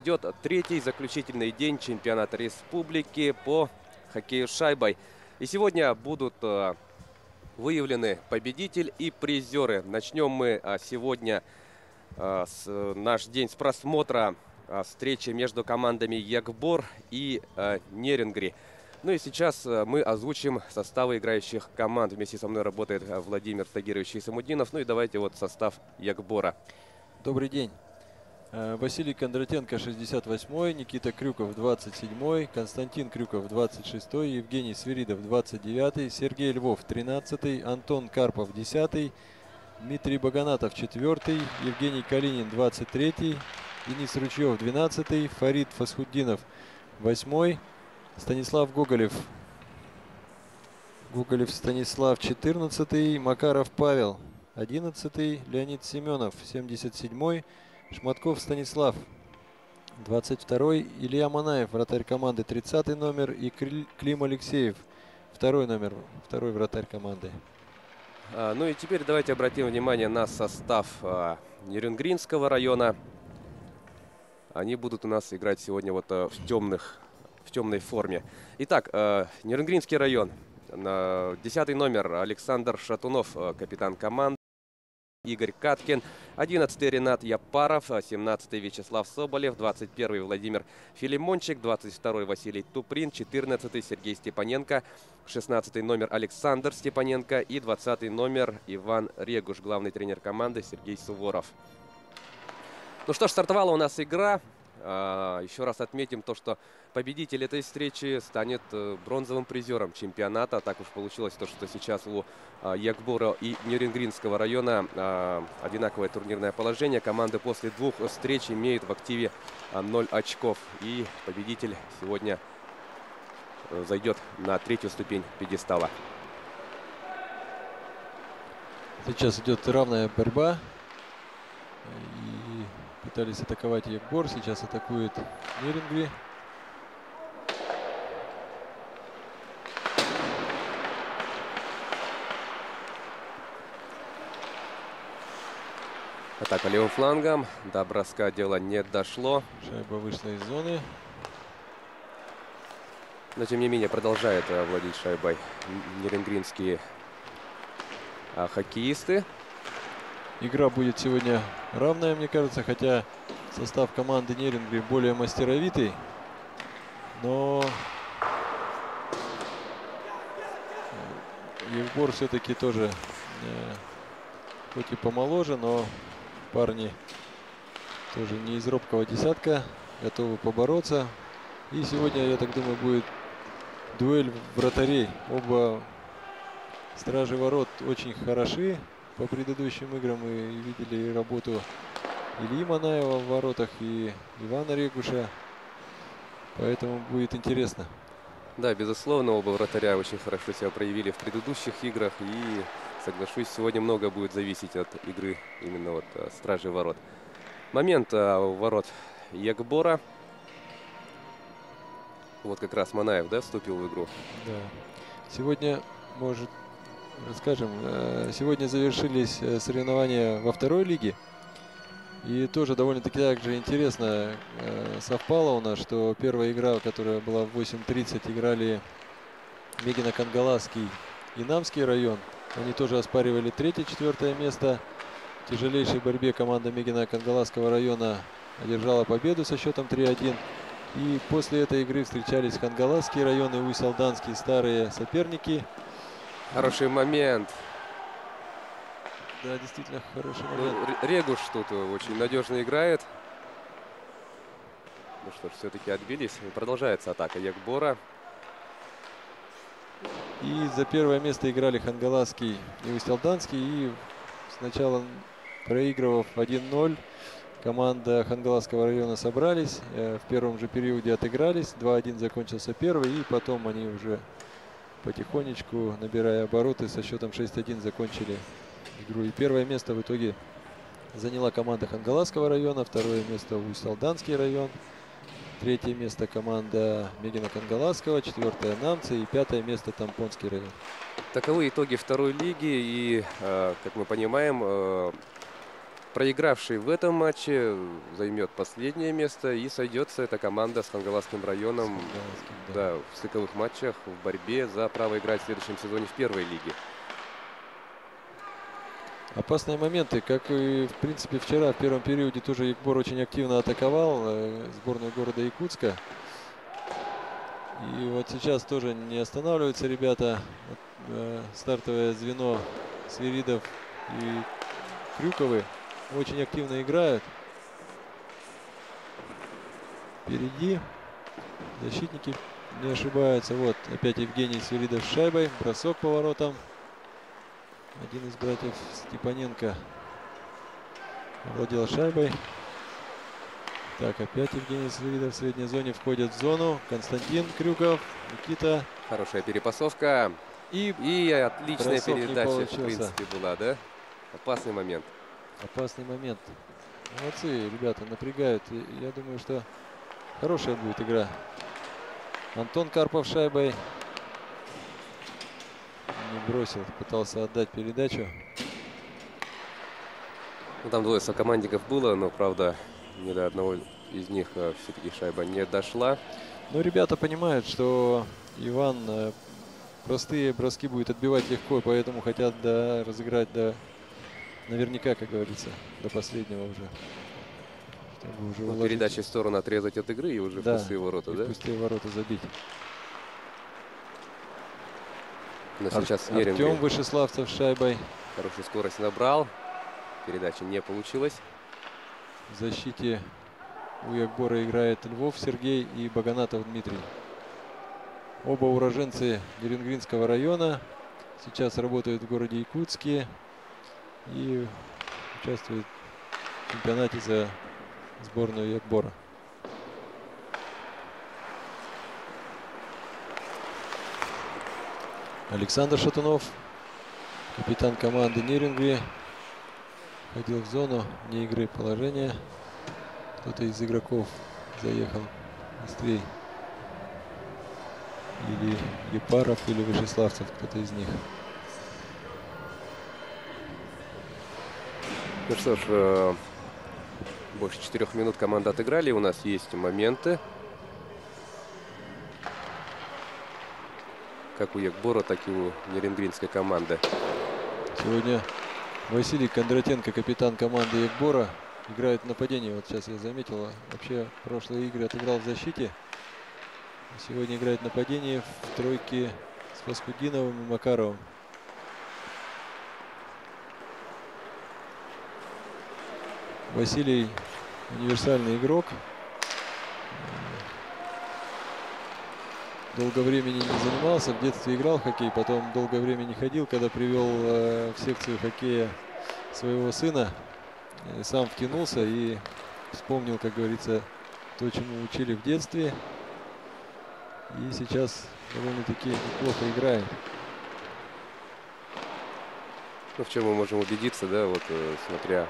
идет третий заключительный день чемпионата республики по хоккею с шайбой. И сегодня будут выявлены победитель и призеры. Начнем мы сегодня наш день с просмотра встречи между командами Ягбор и Нерюнгри. Ну и сейчас мы озвучим составы играющих команд. Вместе со мной работает Владимир Тагирович Исамудинов. Ну и давайте вот состав Ягбора. Добрый день. Василий Кондратенко, 68-й, Никита Крюков, 27-й, Константин Крюков, 26-й, Евгений Свиридов, 29-й, Сергей Львов, 13-й, Антон Карпов, 10-й, Дмитрий Баганатов, 4-й, Евгений Калинин, 23-й, Денис Ручьев, 12-й, Фарид Фасхуддинов, 8-й, Станислав Гоголев, Станислав, 14-й, Макаров Павел, 11-й, Леонид Семенов, 77-й, Шматков Станислав, 22-й, Илья Манаев, вратарь команды, 30-й номер, и Клим Алексеев, 2-й номер, 2-й вратарь команды. Ну и теперь давайте обратим внимание на состав Нерюнгринского района. Они будут у нас играть сегодня вот в темной форме. Итак, Нерюнгринский район. 10-й номер Александр Шатунов, капитан команды. Игорь Каткин, 11-й Ренат Япаров, 17-й Вячеслав Соболев, 21-й Владимир Филимончик, 22-й Василий Туприн, 14-й Сергей Степаненко, 16-й номер Александр Степаненко и 20-й номер Иван Регуш, главный тренер команды Сергей Суворов. Ну что ж, стартовала у нас игра. Еще раз отметим то, что победитель этой встречи станет бронзовым призером чемпионата. Так уж получилось, то, что сейчас у Ягбора и Нерюнгринского района одинаковое турнирное положение. Команды после двух встреч имеют в активе 0 очков. И победитель сегодня зайдет на третью ступень пьедестала. Сейчас идет равная борьба. Пытались атаковать Ягбор, сейчас атакует Нерюнгри. Атака левым флангом. До броска дело не дошло. Шайба вышла из зоны. Но тем не менее продолжает владеть шайбой нерюнгринские хоккеисты. Игра будет сегодня равная, мне кажется, хотя состав команды Нерюнгри более мастеровитый. Но Ягбор все-таки тоже, хоть и помоложе, но парни тоже не из робкого десятка, готовы побороться. И сегодня, я так думаю, будет дуэль вратарей. Оба стражи ворот очень хороши. По предыдущим играм мы видели работу Ильи Манаева в воротах и Ивана Регуша. Поэтому будет интересно. Да, безусловно, оба вратаря очень хорошо себя проявили в предыдущих играх. И, соглашусь, сегодня много будет зависеть от игры именно вот стражей ворот. Момент у ворот Ягбора. Вот как раз Манаев, да, вступил в игру? Да. Сегодня, может, расскажем, сегодня завершились соревнования во второй лиге. И тоже довольно-таки также интересно совпало у нас, что первая игра, которая была в 8:30, играли Мегино-Кангаласский и Намский район. Они тоже оспаривали 3-4 место. В тяжелейшей борьбе команда Мегино-Кангаласского района одержала победу со счетом 3-1. И после этой игры встречались Хангаласский район и Усть-Алданский, старые соперники. Хороший момент. Да, действительно хороший момент. Регуш тут очень надежно играет. Ну что ж, все-таки отбились. Продолжается атака Ягбора. И за первое место играли Хангаласский и Усть-Алданский. И сначала, проигрывав 1-0, команда Хангаласского района собрались. В первом же периоде отыгрались. 2-1 закончился первый. И потом они уже потихонечку, набирая обороты, со счетом 6-1 закончили игру. И первое место в итоге заняла команда Хангаласского района. Второе место Усть-Алданский район. Третье место команда Мегино-Кангаласского. Четвертое Намцы. И пятое место Тампонский район. Таковы итоги второй лиги. И, как мы понимаем, проигравший в этом матче займет последнее место и сойдется эта команда с Хангаласским районом да, в стыковых матчах в борьбе за право играть в следующем сезоне в первой лиге. Опасные моменты, как и в принципе вчера в первом периоде тоже Якбор очень активно атаковал сборную города Якутска. И вот сейчас тоже не останавливаются ребята. Стартовое звено Свиридов и Крюковы очень активно играют. Впереди защитники не ошибаются. Вот опять Евгений Свиридов с шайбой. Бросок по воротам. Один из братьев Степаненко овладел шайбой. Так, опять Евгений Свиридов в средней зоне входит в зону. Константин Крюков, Никита. Хорошая перепасовка. И отличная передача, в принципе, была, да? Опасный момент. Опасный момент. Молодцы, ребята, напрягают. Я думаю, что хорошая будет игра. Антон Карпов шайбой. Не бросил, пытался отдать передачу. Ну, там двое сокомандников было, но, правда, ни до одного из них все-таки шайба не дошла. Но ребята понимают, что Иван простые броски будет отбивать легко, поэтому хотят разыграть наверняка, как говорится, до последнего уже. Чтобы уже передачей в сторону отрезать от игры и уже в пустые ворота, да? В пустые ворота забить. Но сейчас Артем Вышеславцев с шайбой. Хорошую скорость набрал. Передача не получилась. В защите у Якбора играет Львов Сергей и Баганатов Дмитрий. Оба уроженцы Нерюнгринского района. Сейчас работают в городе Якутске и участвуют в чемпионате за сборную Якбора. Александр Шатунов, капитан команды Нерюнгри, ходил в зону вне игры положения. Кто-то из игроков заехал быстрее. Или Епаров, или Вышеславцев, кто-то из них. Ну что ж, больше 4 минут команды отыграли. У нас есть моменты. Как у Якбора, так и у Нерюнгринской команды. Сегодня Василий Кондратенко, капитан команды Якбора, играет в нападении. Вот сейчас я заметил, вообще прошлые игры отыграл в защите. Сегодня играет в нападении в тройке с Фаскудиновым и Макаровым. Василий универсальный игрок. Долго времени не занимался, в детстве играл в хоккей, потом долгое время не ходил, когда привел в секцию хоккея своего сына. Сам втянулся и вспомнил, как говорится, то, чему учили в детстве. И сейчас довольно-таки неплохо играет. Ну, в чем мы можем убедиться, да, вот смотря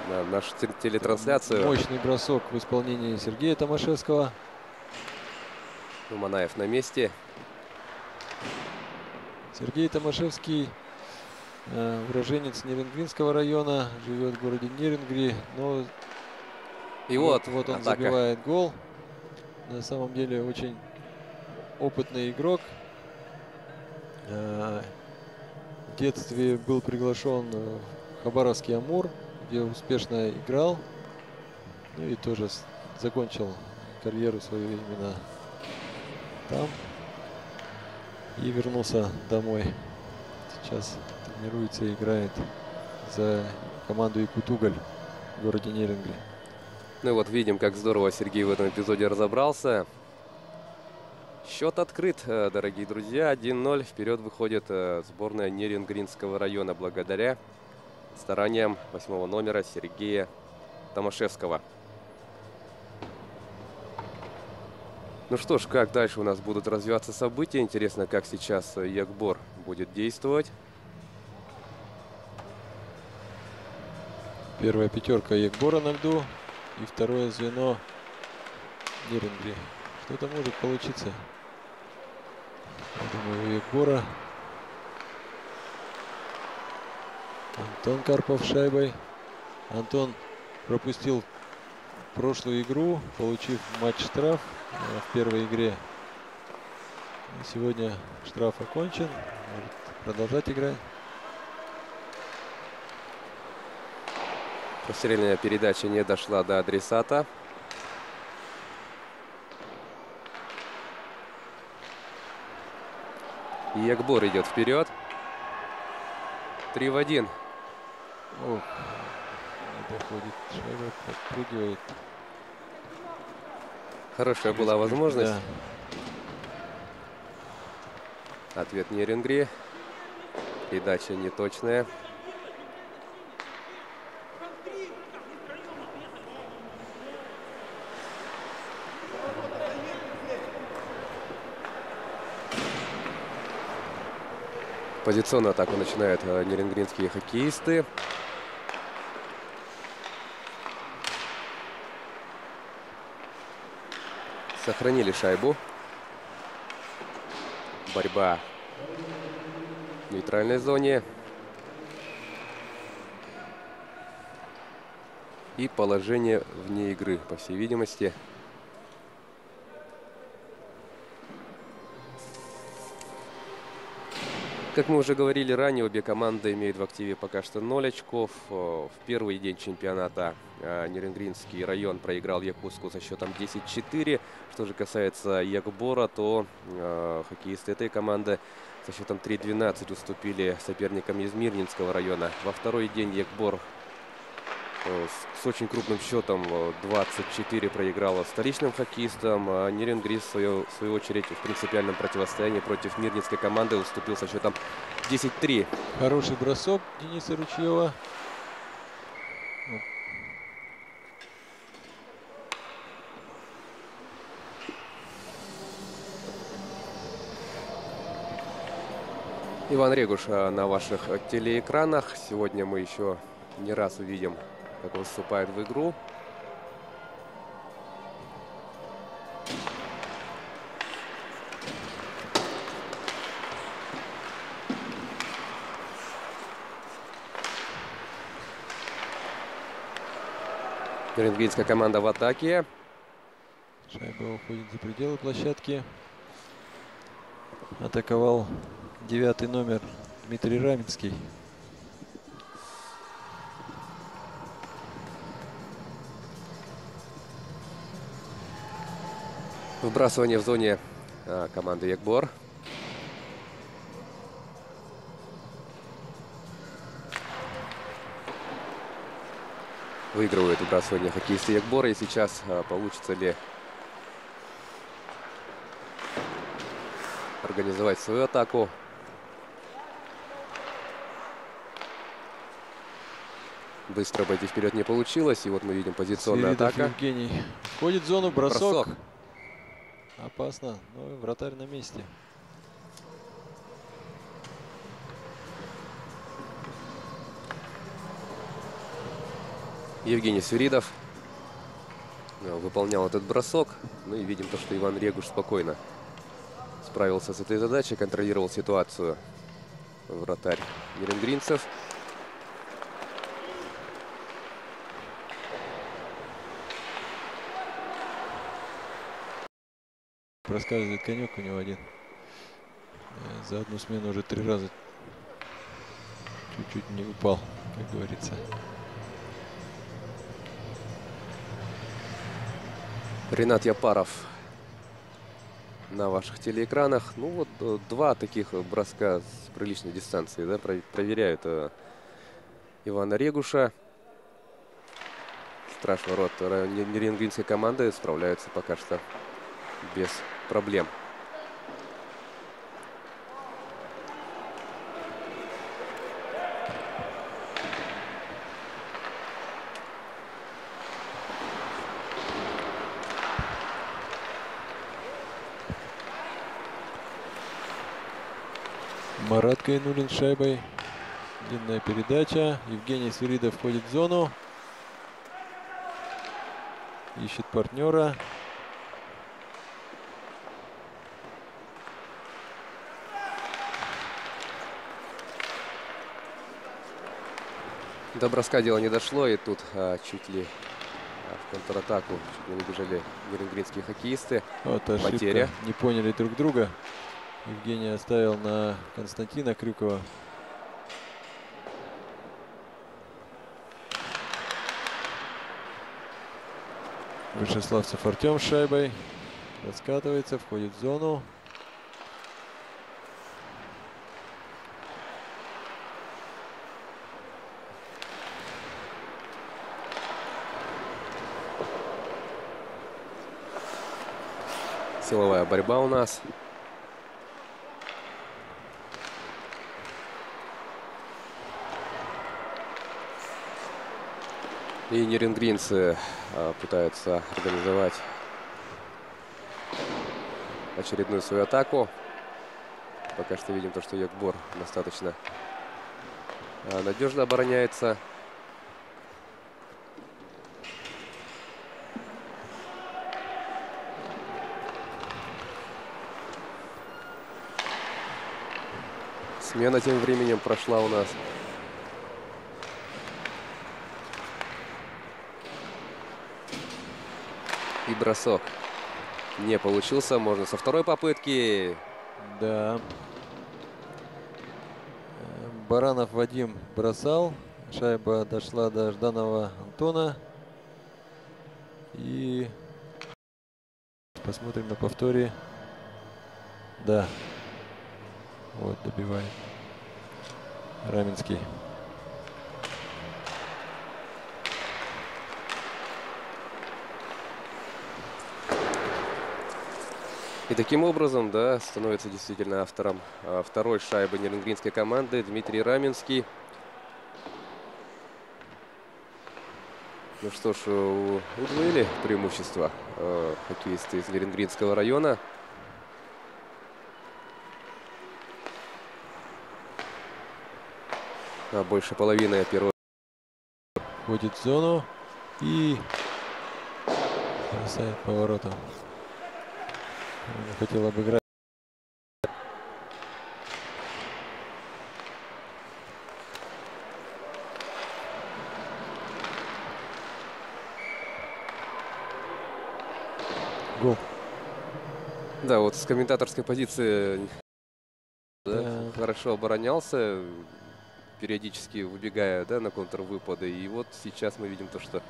на нашу телетрансляцию. Мощный бросок в исполнении Сергея Томашевского. Манаев на месте. Сергей Томашевский, уроженец Нерюнгринского района, живет в городе Нерюнгри, но и вот он атака. Забивает гол. На самом деле очень опытный игрок. В детстве был приглашен в Хабаровский Амур, где успешно играл. Ну и тоже закончил карьеру свою именно там. И вернулся домой. Сейчас тренируется и играет за команду Якутуголь в городе Нерюнгри. Ну и вот видим, как здорово Сергей в этом эпизоде разобрался. Счет открыт, дорогие друзья. 1-0. Вперед выходит сборная Нерюнгринского района благодаря стараниям 8-го номера Сергея Томашевского. Ну что ж, как дальше у нас будут развиваться события. Интересно, как сейчас Якбор будет действовать. Первая пятерка Якбора на льду. И второе звено Нерюнгри. Что-то может получиться. Я думаю, у Якбора. Антон Карпов шайбой. Антон пропустил прошлую игру, получив матч-штраф в первой игре. И сегодня штраф окончен. Может продолжать играть. Прострельная передача не дошла до адресата. И Якбор идет вперед. 3-1. Ох, не доходит шайба, подпрыгивает. Хорошая была возможность. Да. Ответ Нерюнгри. Передача неточная. Позиционную атаку начинают нерюнгринские хоккеисты. Сохранили шайбу. Борьба в нейтральной зоне. И положение вне игры, по всей видимости. Как мы уже говорили ранее, обе команды имеют в активе пока что 0 очков. В первый день чемпионата Нерюнгринский район проиграл Якутску со счетом 10-4. Что же касается Якбора, то хоккеисты этой команды со счетом 3-12 уступили соперникам из Мирнинского района. Во второй день Якбор с очень крупным счетом 24 проиграла столичным хоккеистам. А Нерюнгрис, в свою очередь, в принципиальном противостоянии против мирнинской команды уступил со счетом 10-3. Хороший бросок Дениса Ручьева. Иван Регуш на ваших телеэкранах. Сегодня мы еще не раз увидим, как он вступает в игру. Нерюнгринская команда в атаке. Шайба уходит за пределы площадки. Атаковал 9-й номер Дмитрий Раменский. Выбрасывание в зоне команды Якбор. Выигрывает выбрасывание хоккеисты Якбора. И сейчас получится ли организовать свою атаку. Быстро обойти вперед не получилось. И вот мы видим позиционная Свиридов атака. Евгений входит в зону, бросок. Бросок. Опасно, но вратарь на месте. Евгений Свиридов выполнял этот бросок. Ну и видим то, что Иван Регуш спокойно справился с этой задачей, контролировал ситуацию вратарь нерюнгринцев. Проскальзывает конек у него один. За одну смену уже 3 раза чуть-чуть не упал, как говорится. Ренат Япаров на ваших телеэкранах. Ну вот два таких броска с приличной дистанции, да, проверяют Ивана Регуша. Страж ворот нерюнгринской команды справляются пока что без проблем. Марат Кайнулин с шайбой. Длинная передача. Евгений Свиридов входит в зону. Ищет партнера. До броска дело не дошло, и тут чуть ли в контратаку чуть не набежали нерюнгринские хоккеисты. Вот ошибка. Потеря. Не поняли друг друга. Евгений оставил на Константина Крюкова. Вышеславцев Артем с шайбой. Раскатывается, входит в зону. Силовая борьба у нас. И нерюнгринцы пытаются организовать очередную свою атаку. Пока что видим то, что Якбор достаточно надежно обороняется. Смена тем временем прошла у нас. И бросок не получился. Можно со второй попытки. Да. Баранов Вадим бросал. Шайба дошла до Жданова Антона. И посмотрим на повторе. Да. Вот, добивает Раменский. И таким образом, да, становится действительно автором второй шайбы нерюнгринской команды Дмитрий Раменский. Ну что ж, удвоили преимущество хоккеисты из Нерюнгринского района. Больше половины первого. Входит в зону и бросает поворотом. Хотел обыграть. Гол. Да, вот с комментаторской позиции Да. хорошо оборонялся, периодически выбегая, да, на контрвыпады. И вот сейчас мы видим то, что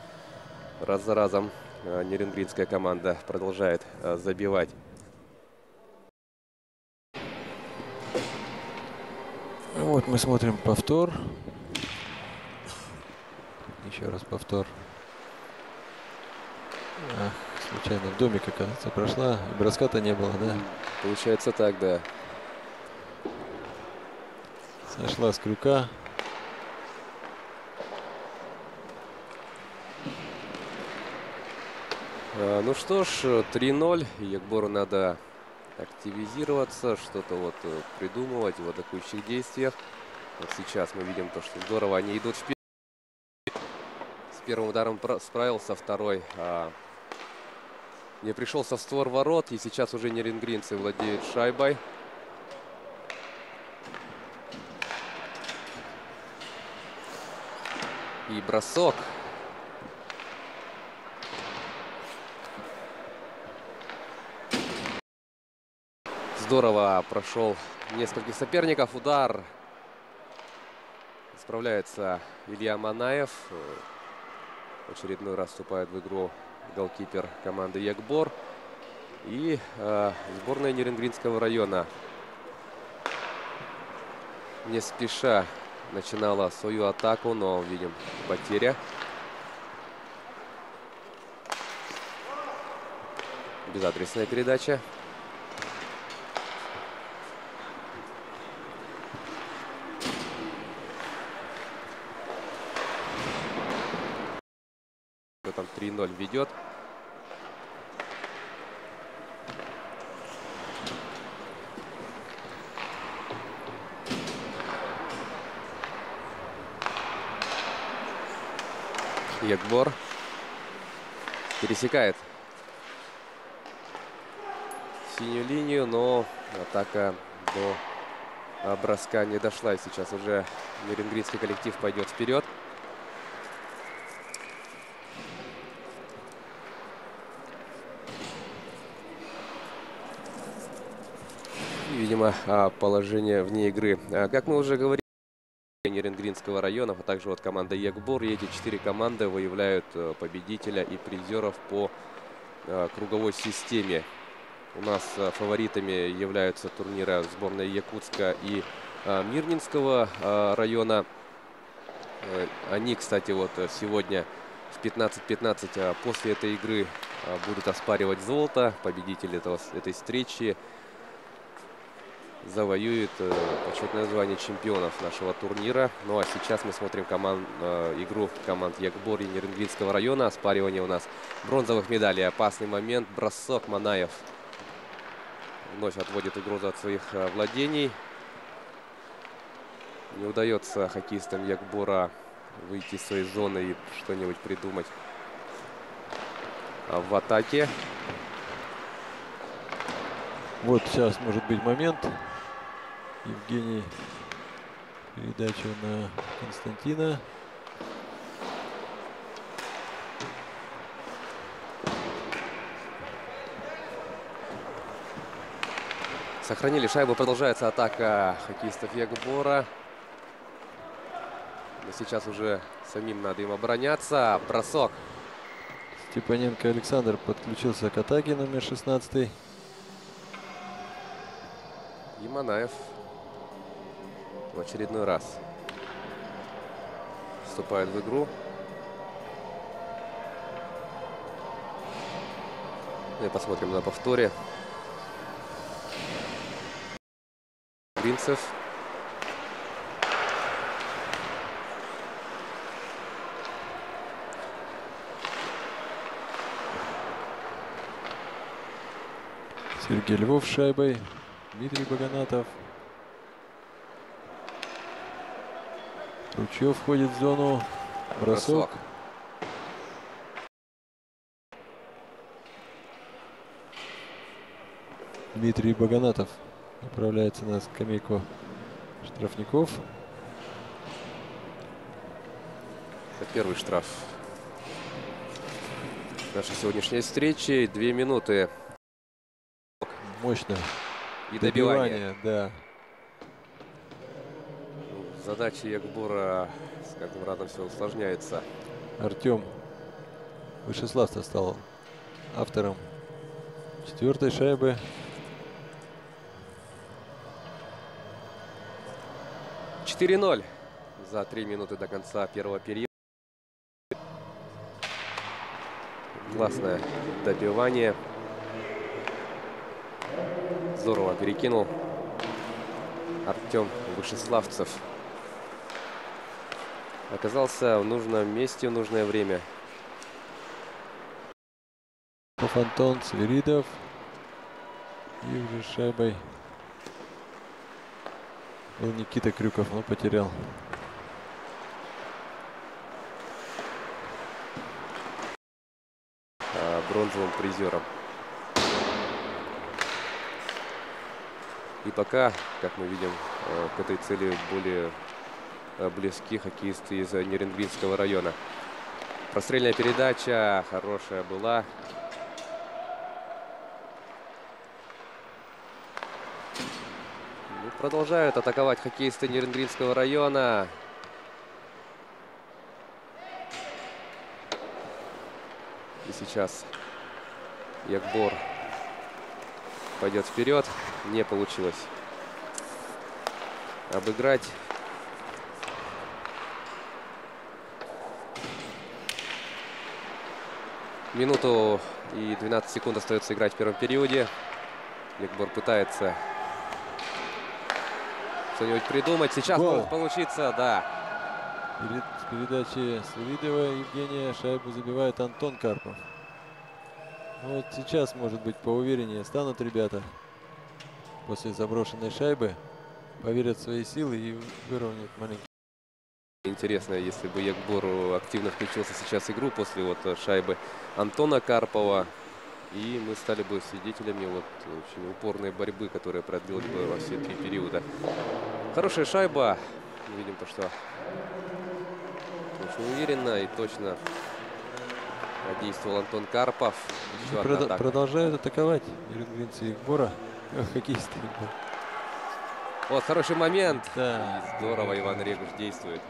раз за разом нерюнгринская команда продолжает забивать. Вот мы смотрим повтор. Еще раз повтор. Ах, случайно в домик, оказывается, прошла. И броска-то не было, да? Получается так, да. Сошла с крюка. Ну что ж, 3-0. Якбору надо активизироваться, что-то вот придумывать в атакующих действиях. Вот сейчас мы видим то, что здорово они идут вперед. С первым ударом справился, второй не пришелся в створ ворот. И сейчас уже нерюнгринцы владеют шайбой. И бросок. Здорово прошел нескольких соперников. Удар. Справляется Илья Манаев. В очередной раз вступает в игру голкипер команды Якбор. И сборная Нерюнгринского района не спеша начинала свою атаку, но видим потеря. Безадресная передача. Там 3-0 ведет. Якбор пересекает синюю линию, но атака до броска не дошла. И сейчас уже нерюнгринский коллектив пойдет вперед. видимо, положение вне игры. Как мы уже говорили, Нерюнгринского района, а также вот команда Ягбор. И эти 4 команды выявляют победителя и призеров по круговой системе. У нас фаворитами являются турнира сборная Якутска и Мирнинского района. Они, кстати, вот сегодня в 15:15 после этой игры будут оспаривать золото. Победитель этой встречи завоюет почетное звание чемпионов нашего турнира. Ну а сейчас мы смотрим игру команд Ягбор и Нерюнгринского района. Оспаривание у нас бронзовых медалей. Опасный момент. Бросок. Манаев вновь отводит угрозу от своих владений. Не удается хоккеистам Ягбора выйти из своей зоны и что-нибудь придумать в атаке. Вот сейчас может быть момент. Евгений, передача на Константина. Сохранили шайбу. Продолжается атака хоккеистов Ягбора. Но сейчас уже самим надо им обороняться. Бросок. Степаненко Александр подключился к атаке, номер 16. И Манаев в очередной раз вступает в игру. И посмотрим на повторе. Гринцев. Сергей Львов с шайбой. Дмитрий Баганатов. Ручьев входит в зону. Бросок. Дмитрий Баганатов направляется на скамейку штрафников. Это первый штраф нашей сегодняшней встречи. 2 минуты. Мощно. И добивание. Да. Задача Ягбора с каждым разом все усложняется. Артем Вышеславцев стал автором 4-й шайбы. «4-0» за 3 минуты до конца первого периода. Классное добивание. Здорово перекинул Артем Вышеславцев. Оказался в нужном месте в нужное время. Антон Свиридов. И уже шайбой был Никита Крюков, но потерял. Бронзовым призером. И пока, как мы видим, к этой цели более близки хоккеисты из Нерюнгринского района. Прострельная передача хорошая была. Продолжают атаковать хоккеисты Нерюнгринского района. И сейчас Ягбор пойдет вперед. Не получилось обыграть. Минуту и 12 секунд остается играть в первом периоде. Ягбор пытается что-нибудь придумать. Сейчас может получиться, да. С передачи Свиридова Евгения шайбу забивает Антон Карпов. Вот сейчас, может быть, поувереннее станут ребята после заброшенной шайбы. Поверят в свои силы и выровняют маленький. Интересно, если бы Ягбор активно включился сейчас в игру после вот шайбы Антона Карпова. И мы стали бы свидетелями вот очень упорной борьбы, которая продлилась бы во все 3 периода. Хорошая шайба. Видим то, что очень уверенно и точно действовал Антон Карпов. Продолжают атаковать нерюнгринцы Ягбора. Хоккеисты. Вот хороший момент. Да. Здорово Иван Регуш действует.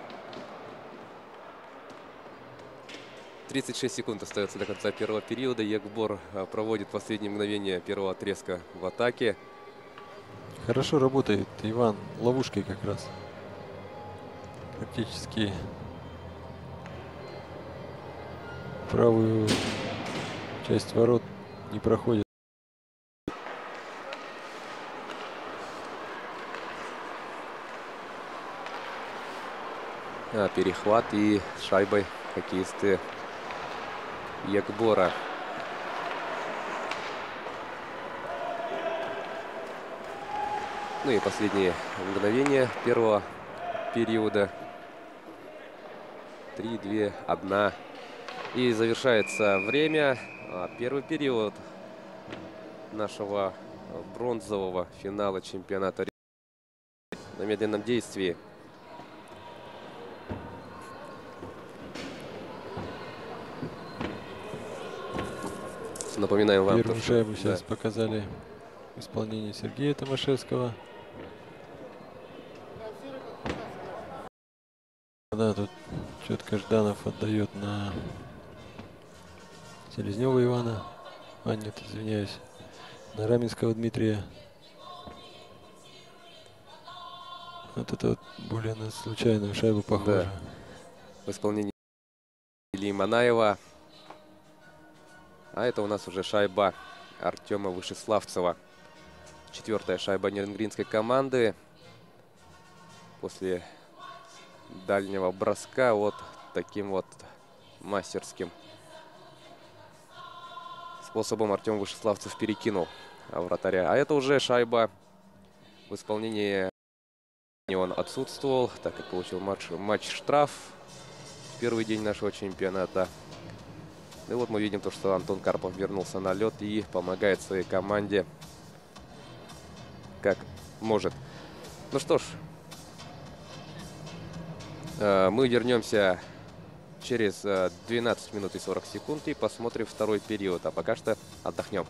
36 секунд остается до конца первого периода. Егбор проводит последние мгновения первого отрезка в атаке. Хорошо работает Иван ловушкой как раз. Практически правую часть ворот не проходит. Перехват и шайбой хоккеисты Егбора. Ну и последние мгновения первого периода. 3, 2, 1. И завершается время. Первый период нашего бронзового финала чемпионата на медленном действии. Напоминаем вам, Первую шайбу сейчас показали в исполнении Сергея Томашевского. Да, тут четко Жданов отдает на Селезнева Ивана. Нет, извиняюсь. На Раменского Дмитрия. Вот это вот более на случайную шайбу похоже. Да. В исполнении Ильи Манаева. А это у нас уже шайба Артема Вышеславцева. 4-я шайба нерюнгринской команды. После дальнего броска вот таким вот мастерским способом Артем Вышеславцев перекинул вратаря. А это уже шайба в исполнении. Он отсутствовал, так как получил матч-штраф в первый день нашего чемпионата. И вот мы видим то, что Антон Карпов вернулся на лед и помогает своей команде как может. Ну что ж, мы вернемся через 12 минут и 40 секунд и посмотрим второй период. А пока что отдохнем.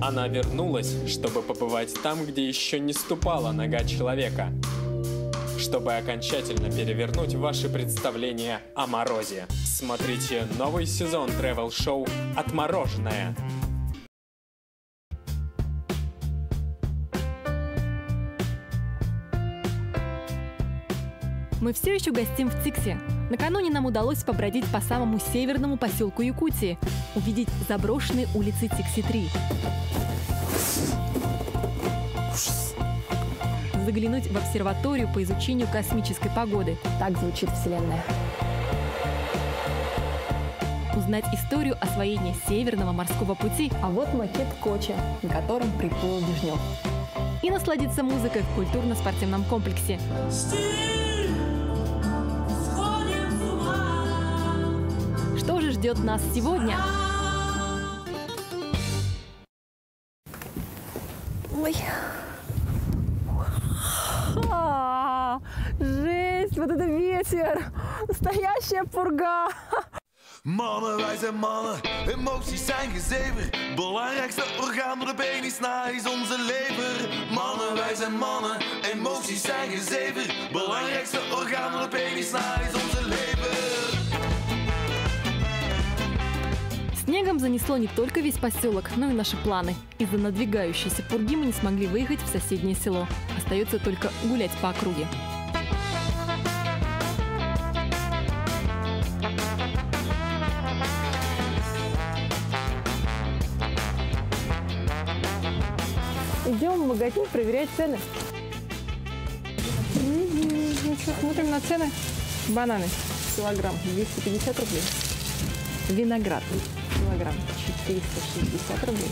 Она вернулась, чтобы побывать там, где еще не ступала нога человека. Чтобы окончательно перевернуть ваши представления о морозе. Смотрите новый сезон тревел-шоу «Отмороженное». Мы все еще гостим в Тиксе. Накануне нам удалось побродить по самому северному поселку Якутии, увидеть заброшенные улицы Тикси-3. Заглянуть в обсерваторию по изучению космической погоды. Так звучит Вселенная. Узнать историю освоения Северного морского пути. А вот макет Коча, на котором приплыл Лежнев. И насладиться музыкой в культурно-спортивном комплексе. Что же ждет нас сегодня? Ой. Жесть, вот это ветер. Настоящая пурга. Mannen, wij zijn mannen, emoties zijn gezever. Belangrijkste orgaan door de been is na is onze lever. Mannen, wij zijn mannen, emoties zijn gezever. Belangrijkste orgaan door de been is na is onze lever. Снегом занесло не только весь поселок, но и наши планы. Из-за надвигающейся пурги мы не смогли выехать в соседнее село. Остается только гулять по округе. Идем в магазин проверять цены. Ну что, смотрим на цены. Бананы. Килограмм 250 рублей. Виноград. Килограмм 460 рублей.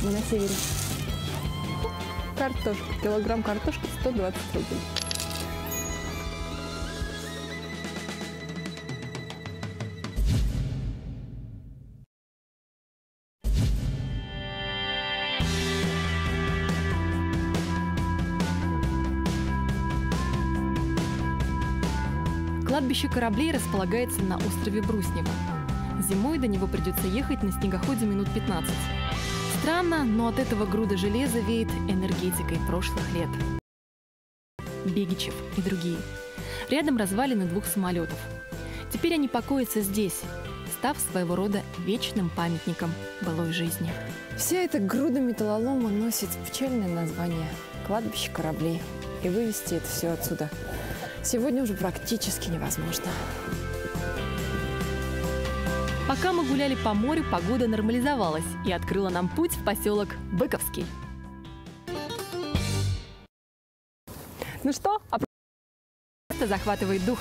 Мы на севере. Картошка. Килограмм картошки 120 рублей. Кладбище кораблей располагается на острове Бруснево. Зимой до него придется ехать на снегоходе минут 15. Странно, но от этого груда железа веет энергетикой прошлых лет. Бегичев и другие. Рядом развалины 2 самолетов. Теперь они покоятся здесь, став своего рода вечным памятником былой жизни. Вся эта груда металлолома носит печальное название «Кладбище кораблей». И вывести это все отсюда сегодня уже практически невозможно. Пока мы гуляли по морю, погода нормализовалась и открыла нам путь в поселок Быковский. Ну что, Это захватывает дух.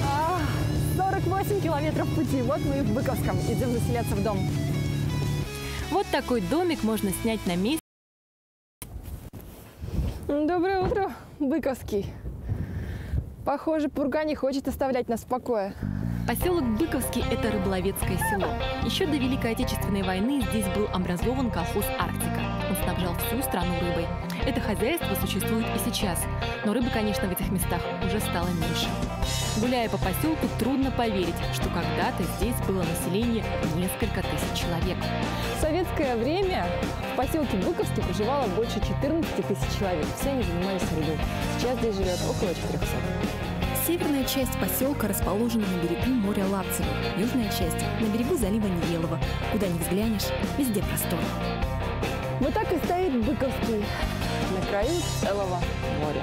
а, 48 километров пути. Вот мы и в Быковском. Идем заселяться в дом. Вот такой домик можно снять на месте. Доброе утро, Быковский. Похоже, пурга не хочет оставлять нас в покое. Поселок Быковский – это рыболовецкое село. Еще до Великой Отечественной войны здесь был образован колхоз «Арктика». Он снабжал всю страну рыбой. Это хозяйство существует и сейчас, но рыбы, конечно, в этих местах уже стало меньше. Гуляя по поселку, трудно поверить, что когда-то здесь было население несколько тысяч человек. В советское время в поселке Быковский проживало больше 14 тысяч человек. Все они занимались рыбой. Сейчас здесь живет около 400. Северная часть поселка расположена на берегу моря Лапцево, южная часть – на берегу залива Невелово. Куда ни взглянешь, везде простор. Вот так и стоит Быковский на краю целого моря.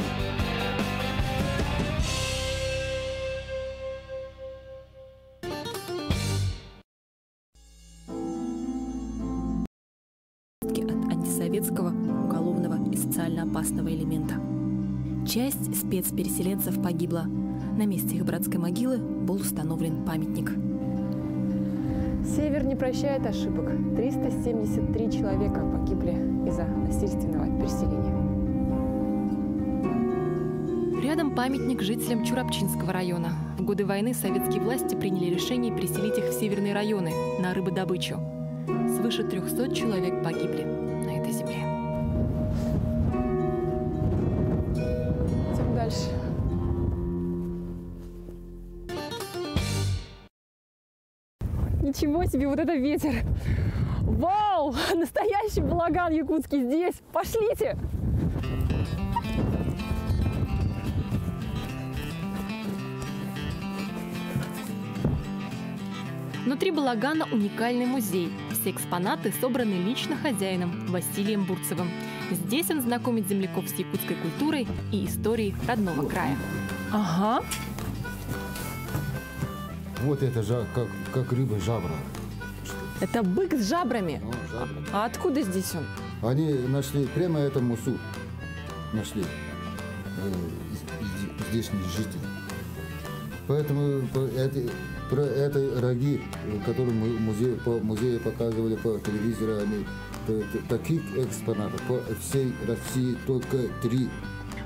От антисоветского, уголовного и социально опасного элемента. Часть спецпереселенцев погибла. На месте их братской могилы был установлен памятник. Север не прощает ошибок. 373 человека погибли из-за насильственного переселения. Рядом памятник жителям Чурапчинского района. В годы войны советские власти приняли решение переселить их в северные районы на рыбодобычу. Свыше 300 человек погибли на этой земле. Идем дальше. Ничего себе, вот это ветер! Вау! Настоящий балаган якутский здесь! Пошлите! Внутри балагана уникальный музей. Все экспонаты собраны лично хозяином Василием Бурцевым. Здесь он знакомит земляков с якутской культурой и историей родного края. Ага. Вот это же как рыба жабра. Это бык с жабрами. Ну, жабра. А откуда здесь он? Они нашли прямо это мусу. Нашли здешние жители. Поэтому про эти роги, которые музее показывали по телевизору, они таких экспонатов по всей России только 3.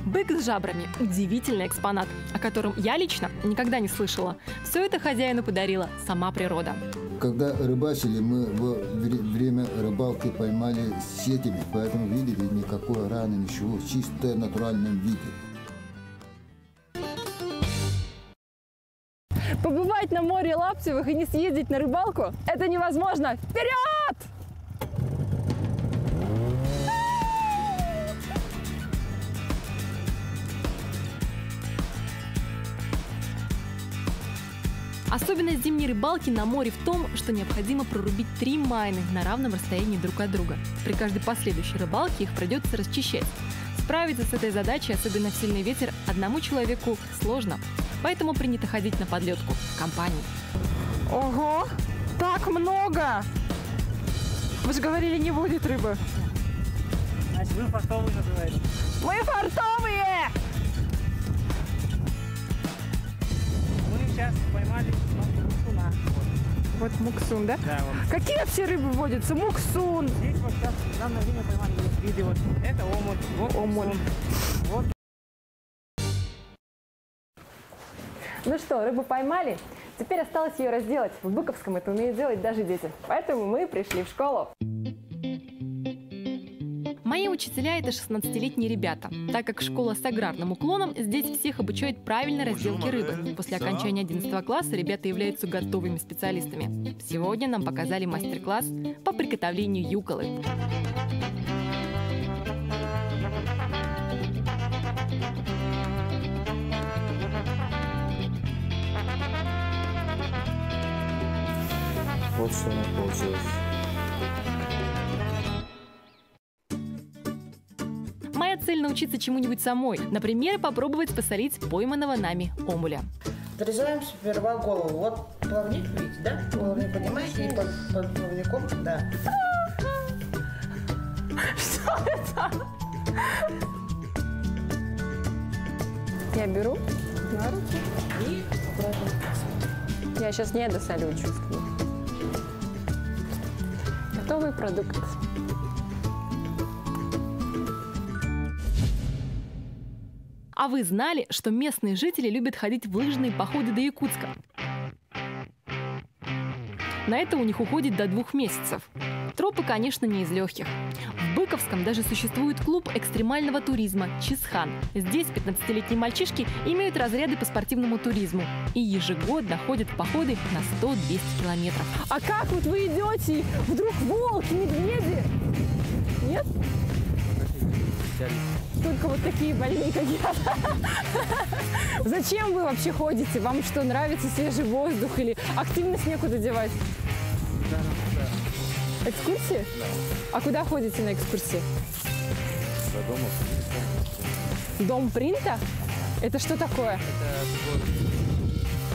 Бык с жабрами – удивительный экспонат, о котором я лично никогда не слышала. Все это хозяину подарила сама природа. Когда рыбачили, мы во время рыбалки поймали сетями, поэтому видели никакой раны, ничего, в чисто натуральном виде. Побывать на море Лапцевых и не съездить на рыбалку – это невозможно! Вперед! Особенность зимней рыбалки на море в том, что необходимо прорубить 3 майны на равном расстоянии друг от друга. При каждой последующей рыбалке их придется расчищать. Справиться с этой задачей, особенно в сильный ветер, одному человеку сложно. Поэтому принято ходить на подлетку в компании. Ого! Так много! Вы же говорили, не будет рыбы. Вы фартовые называете. Мы фартовые! Мы сейчас поймали муксуна. Вот муксун, да? Да, вот. Какие вообще рыбы водятся? Муксун! Здесь вот сейчас в данное время поймали виды. Вот. Это омут. Вот Омут. муксун. Вот. Ну что, рыбу поймали? Теперь осталось ее разделать. В Быковском это умеют делать даже дети. Поэтому мы пришли в школу. Мои учителя – это 16-летние ребята. Так как школа с аграрным уклоном, здесь всех обучают правильной разделке рыбы. После окончания 11 класса ребята являются готовыми специалистами. Сегодня нам показали мастер-класс по приготовлению юколы. Вот что у нас получилось. Моя цель – научиться чему-нибудь самой. Например, попробовать посолить пойманного нами омуля. Отрезаем сперва голову. Вот плавник, видите, да? Плавник поднимаете и под плавником, да. Что это? Я беру на руки и обратно. Я сейчас не досолю, чувствую. Готовый продукт. А вы знали, что местные жители любят ходить в лыжные походы до Якутска? На это у них уходит до 2 месяцев. Тропы, конечно, не из легких. В Быковском даже существует клуб экстремального туризма «Чисхан». Здесь 15-летние мальчишки имеют разряды по спортивному туризму и ежегодно ходят в походы на 100-200 километров. А как вот вы идете? Вдруг волки, медведи? Нет? Только вот такие больные, как я. Зачем вы вообще ходите? Вам что, нравится свежий воздух или активность некуда девать? Да. Экскурсии? Да. А куда ходите на экскурсии? До дома. Дом принта? Это что такое? Это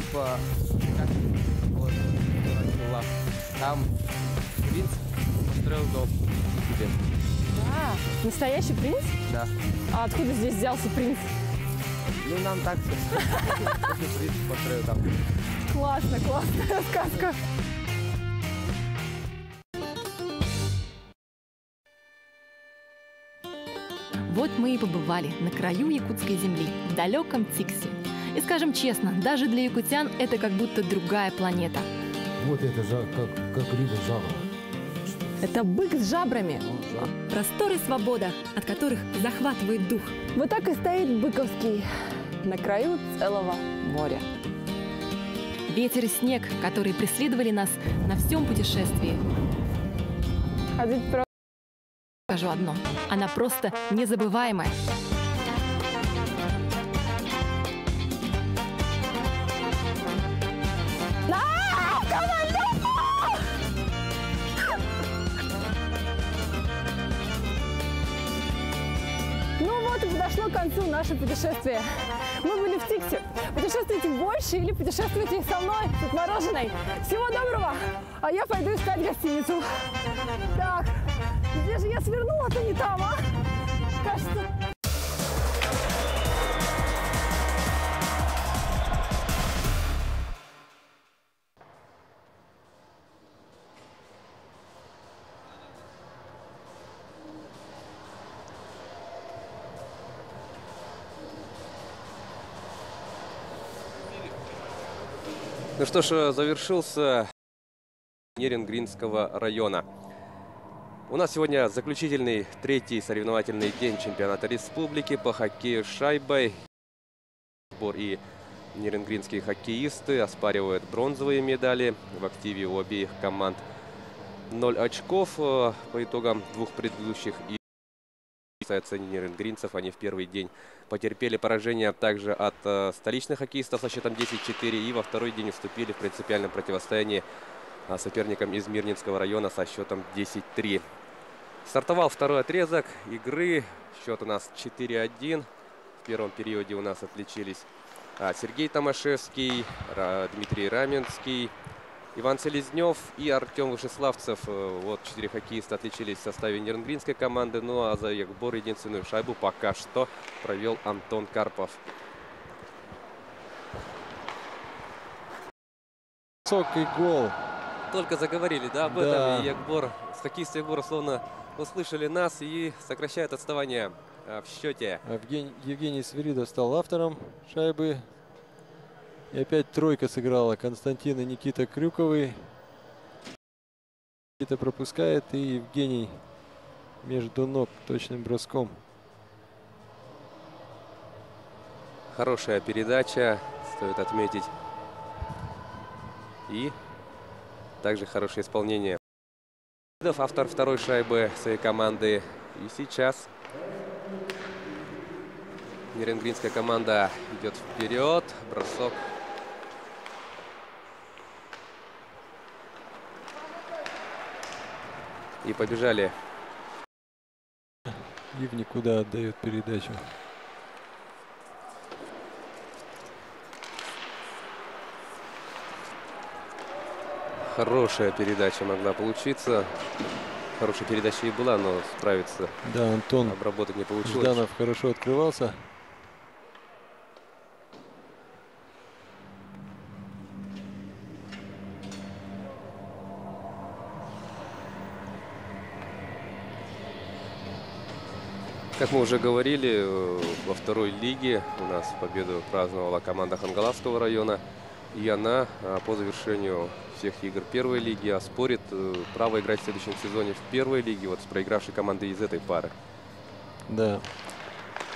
типа, там принц построил дом себе. Да. Настоящий принц? Да. А откуда здесь взялся принц? Ну, нам так принц построил там. Классно, классная сказка. Вот мы и побывали на краю якутской земли, в далеком Тиксе. И скажем честно, даже для якутян это как будто другая планета. Вот это как рыба жаба. Это бык с жабрами. Простор и свобода, от которых захватывает дух. Вот так и стоит Быковский на краю целого моря. Ветер и снег, которые преследовали нас на всем путешествии. Ходить просто. Скажу одно, она просто незабываемая. Ну вот и подошло к концу наше путешествие. Мы были в Тиксе. Путешествуйте больше или путешествуйте со мной, с отмороженной. Всего доброго! А я пойду искать гостиницу. Так, где же я свернула-то не там, а? Кажется... Ну что ж, завершился Нерингринского района. У нас сегодня заключительный 3-й соревновательный день чемпионата республики по хоккею с шайбой. Сбор и нерингринские хоккеисты оспаривают бронзовые медали. В активе у обеих команд 0 очков по итогам 2 предыдущих. И касается нерингринцев, они в первый день потерпели поражение также от столичных хоккеистов со счетом 10-4 и во второй день уступили в принципиальном противостоянии соперникам из Мирнинского района со счетом 10-3. Стартовал второй отрезок игры. Счет у нас 4-1. В первом периоде у нас отличились Сергей Томашевский, Дмитрий Раменский, Иван Селезнев и Артем Вышеславцев. Вот 4 хоккеиста отличились в составе Нерюнгринской команды. Ну а за Ягбор единственную шайбу пока что провел Антон Карпов. Высокий гол. Только заговорили, да, об этом. И Ягбор, хоккеисты Ягбора словно услышали нас и сокращают отставание в счете. Евгений Свиридов стал автором шайбы. И опять тройка сыграла. Константин и Никита Крюковы. Никита пропускает, и Евгений между ног точным броском. Хорошая передача, стоит отметить. И также хорошее исполнение. Автор второй шайбы своей команды. И сейчас Нерюнгринская команда идет вперед. Бросок. И побежали. И в никуда отдает передачу. Хорошая передача могла получиться. Хорошая передача и была, но справиться, да, Антон обработать не получилось. Жданов хорошо открывался. Как мы уже говорили, во второй лиге у нас победу праздновала команда Хангаласского района. И она по завершению всех игр первой лиги оспорит право играть в следующем сезоне в первой лиге вот с проигравшей командой из этой пары. Да.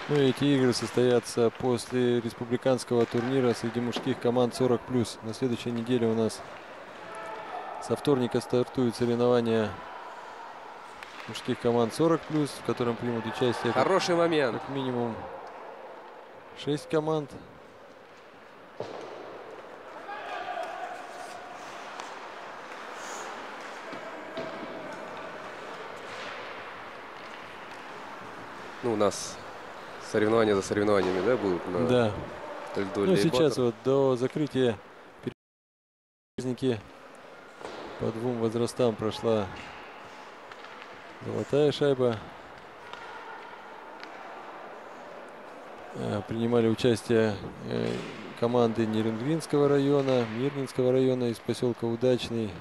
Ну и эти игры состоятся после республиканского турнира среди мужских команд 40+. На следующей неделе у нас со вторника стартуют соревнования мужских команд 40+, в котором примут участие хороший момент. Как минимум 6 команд. Ну, у нас соревнования за соревнованиями, да, будут на да. льду. Ну, сейчас вот до закрытия по двум возрастам прошла золотая шайба. Принимали участие команды Нерюнгринского района, Мирнинского района из поселка Удачный.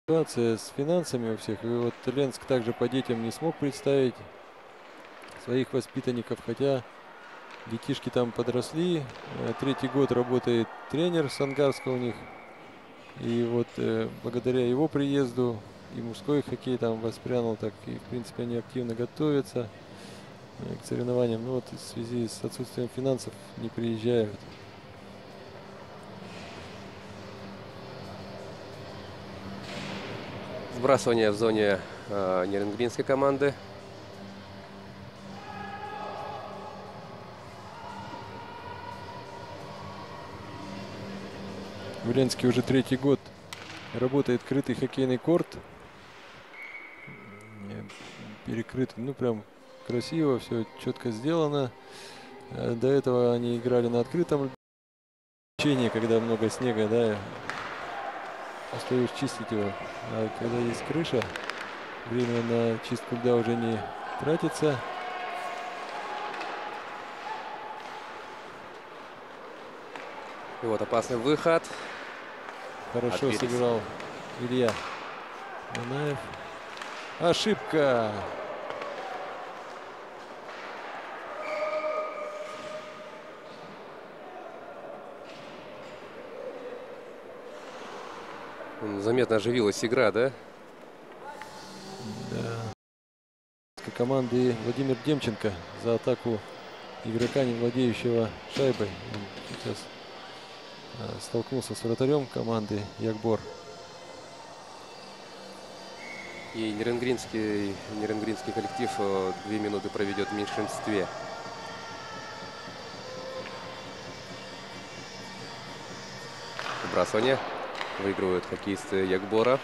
Ситуация с финансами у всех. И вот Ленск также по детям не смог представить своих воспитанников, хотя детишки там подросли. Третий год работает тренер с Ангарска у них. И вот благодаря его приезду и мужской хоккей там воспрянул, так и в принципе они активно готовятся к соревнованиям. Но вот в связи с отсутствием финансов не приезжают. Сбрасывание в зоне Нерюнгринской команды. В Ленске уже третий год работает крытый хоккейный корт. Перекрыт, ну прям красиво, все четко сделано. До этого они играли на открытом льду, когда много снега, да, остаешь чистить его. А когда есть крыша, время на чистку льда уже не тратится. И вот опасный выход. Хорошо сыграл Илья Манаев. Ошибка. Заметно оживилась игра, да? Да. Команды Владимир Демченко за атаку игрока, не владеющего шайбой. Он сейчас столкнулся с вратарем команды Ягбор. И Нерюнгринский коллектив 2 минуты проведет в меньшинстве. Выбрасывание. Выигрывают хоккеисты Ягбора.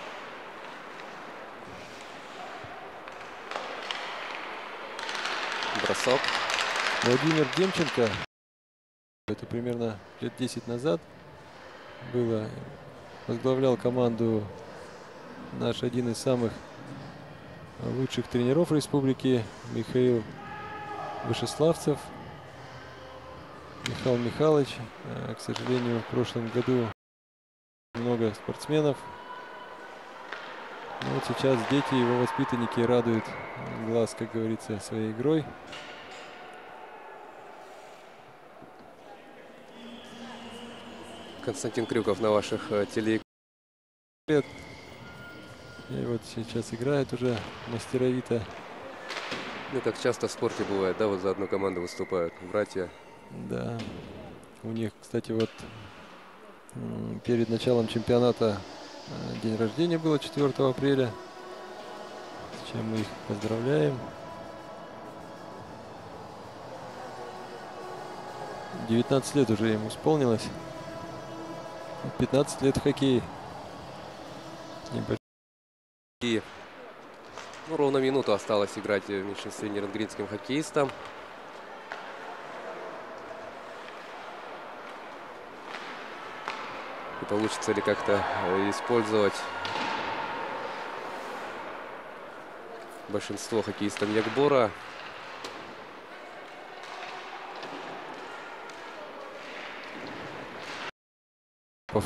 Бросок. Владимир Демченко. Это примерно лет 10 назад было. возглавлял команду наш один из самых лучших тренеров республики Михаил Вышеславцев. Михаил Михайлович. К сожалению, в прошлом году много спортсменов. Но вот сейчас дети, его воспитанники радуют глаз, как говорится, своей игрой. Константин Крюков на ваших телеэкранах. И вот сейчас играет уже мастеровито. Ну, как часто в спорте бывает, да, вот за одну команду выступают братья. Да. У них, кстати, вот перед началом чемпионата день рождения было 4 апреля. С чем мы их поздравляем. 19 лет уже ему исполнилось. 15 лет в хоккее. И ну, ровно минуту осталось играть в меньшинстве нерюнгринским хоккеистам. И получится ли как-то использовать большинство хоккеистов Якбора.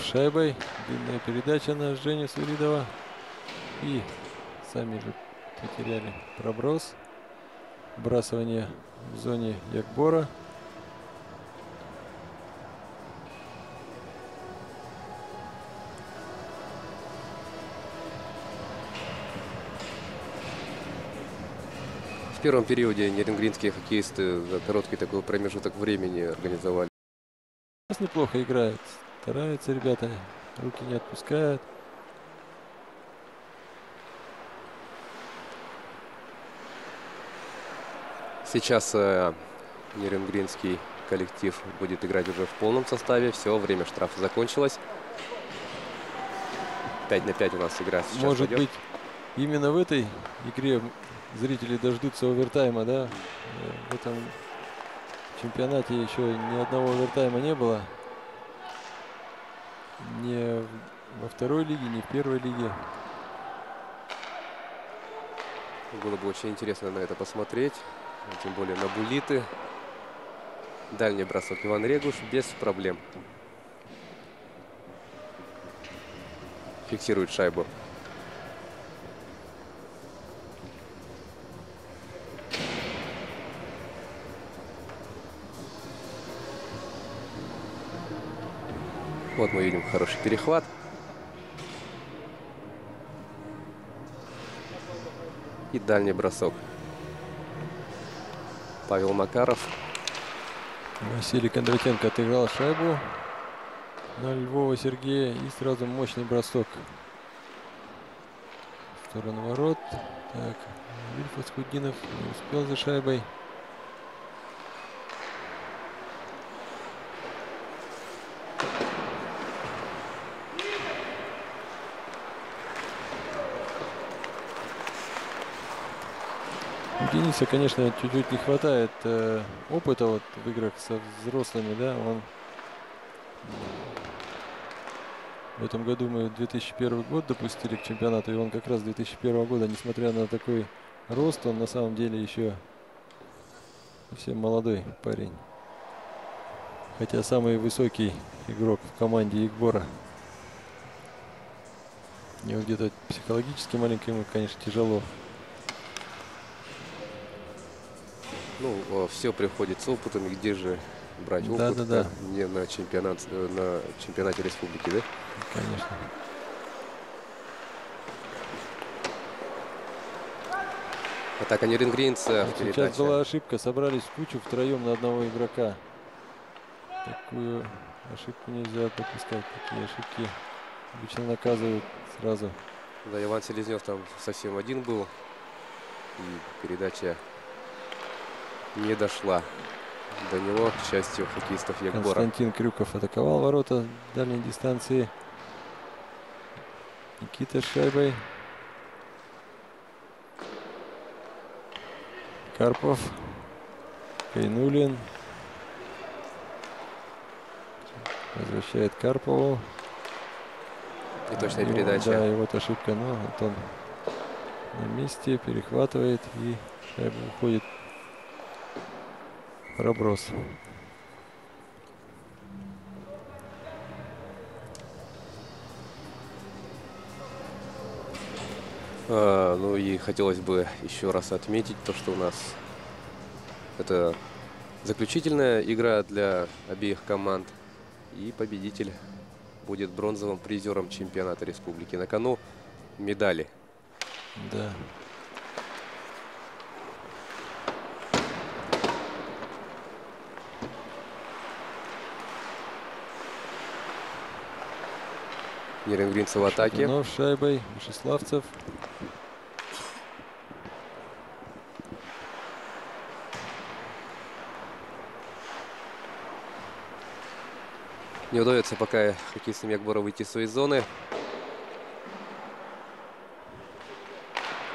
Шайбой. Длинная передача на Женю Свиридова. И сами же потеряли проброс. Вбрасывание в зоне Якбора. В первом периоде нерюнгринские хоккеисты за короткий такой промежуток времени организовали. Неплохо играют. Стараются ребята. Руки не отпускают. Сейчас нерюнгринский коллектив будет играть уже в полном составе. Все, время штрафа закончилось. 5 на 5 у нас игра сейчас Может идет. быть, именно в этой игре зрители дождутся овертайма, да? В этом чемпионате еще ни одного овертайма не было. Ни во второй лиге, ни в первой лиге. Было бы очень интересно на это посмотреть. Тем более на булиты. Дальний бросок Иван Регуш без проблем. Фиксирует шайбу. Вот мы видим хороший перехват. И дальний бросок. Павел Макаров. Василий Кондратенко отыграл шайбу на Львова Сергея. И сразу мощный бросок в сторону ворот. Так, Вильфас Худинов не успел за шайбой. Дениса, конечно, чуть-чуть не хватает опыта вот в играх со взрослыми, да, он в этом году мы 2001 год допустили к чемпионату, и он как раз 2001 года, несмотря на такой рост, он на самом деле еще совсем молодой парень. Хотя самый высокий игрок в команде Якбора. Его где-то психологически маленько ему, конечно, тяжело. Ну, все приходит с опытом, и где же брать опыт, да. Не на чемпионате республики, да? Конечно. Атака нерюнгринца в передаче. Сейчас была ошибка, собрались в кучу втроем на одного игрока. Такую ошибку нельзя допускать, такие ошибки обычно наказывают сразу. Да, Иван Селезнев там совсем один был, и передача не дошла до него, к счастью, хоккеистов Якбора. Константин Крюков атаковал ворота дальней дистанции. Никита с шайбой. Карпов. Кайнулин. Возвращает Карпову. Неточная передача. Да, и вот ошибка, но вот он на месте перехватывает и шайба уходит в проброс. Ну и хотелось бы еще раз отметить то, что у нас это заключительная игра для обеих команд. И победитель будет бронзовым призером чемпионата республики. На кону медали. Да. Нерюнгринцев в атаке. Шатунов шайбой, Вячеславцев. Не удается пока хоккеистам Якбора выйти из своей зоны.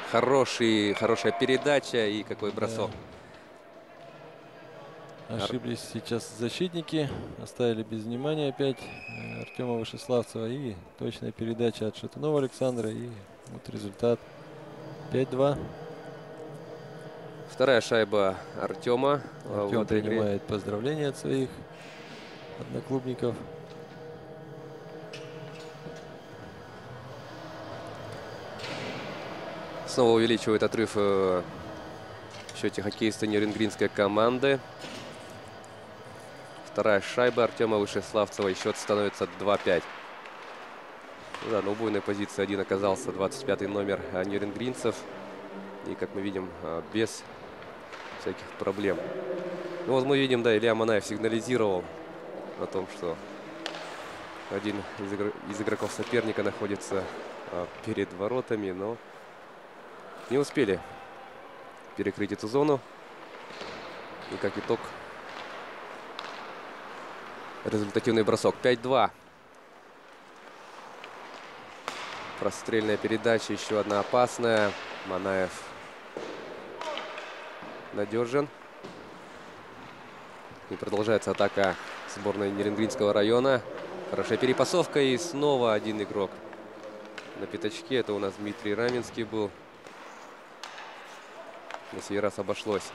Хорошая передача и какой бросок. Да. Ошиблись сейчас защитники. Оставили без внимания опять Артема Вячеславцева. И точная передача от Шатунова Александра. И вот результат 5-2. Вторая шайба Артема. Артем принимает поздравления от своих одноклубников. Снова увеличивает отрыв в счете хоккеиста Нерюнгринской команды. Вторая шайба Артема Вячеславцева. И счет становится 2-5. Да, на убойной позиции один оказался 25-й номер нерюнгринцев. И, как мы видим, без всяких проблем. Ну, вот мы видим, да, Илья Манаев сигнализировал о том, что один из игроков соперника находится перед воротами, но не успели перекрыть эту зону. И как итог, результативный бросок 5-2. Прострельная передача, еще одна опасная. Манаев надежен. И продолжается атака сборной Нерюнгринского района. Хорошая перепасовка и снова один игрок на пятачке. Это у нас Дмитрий Раменский был. На сей раз обошлось.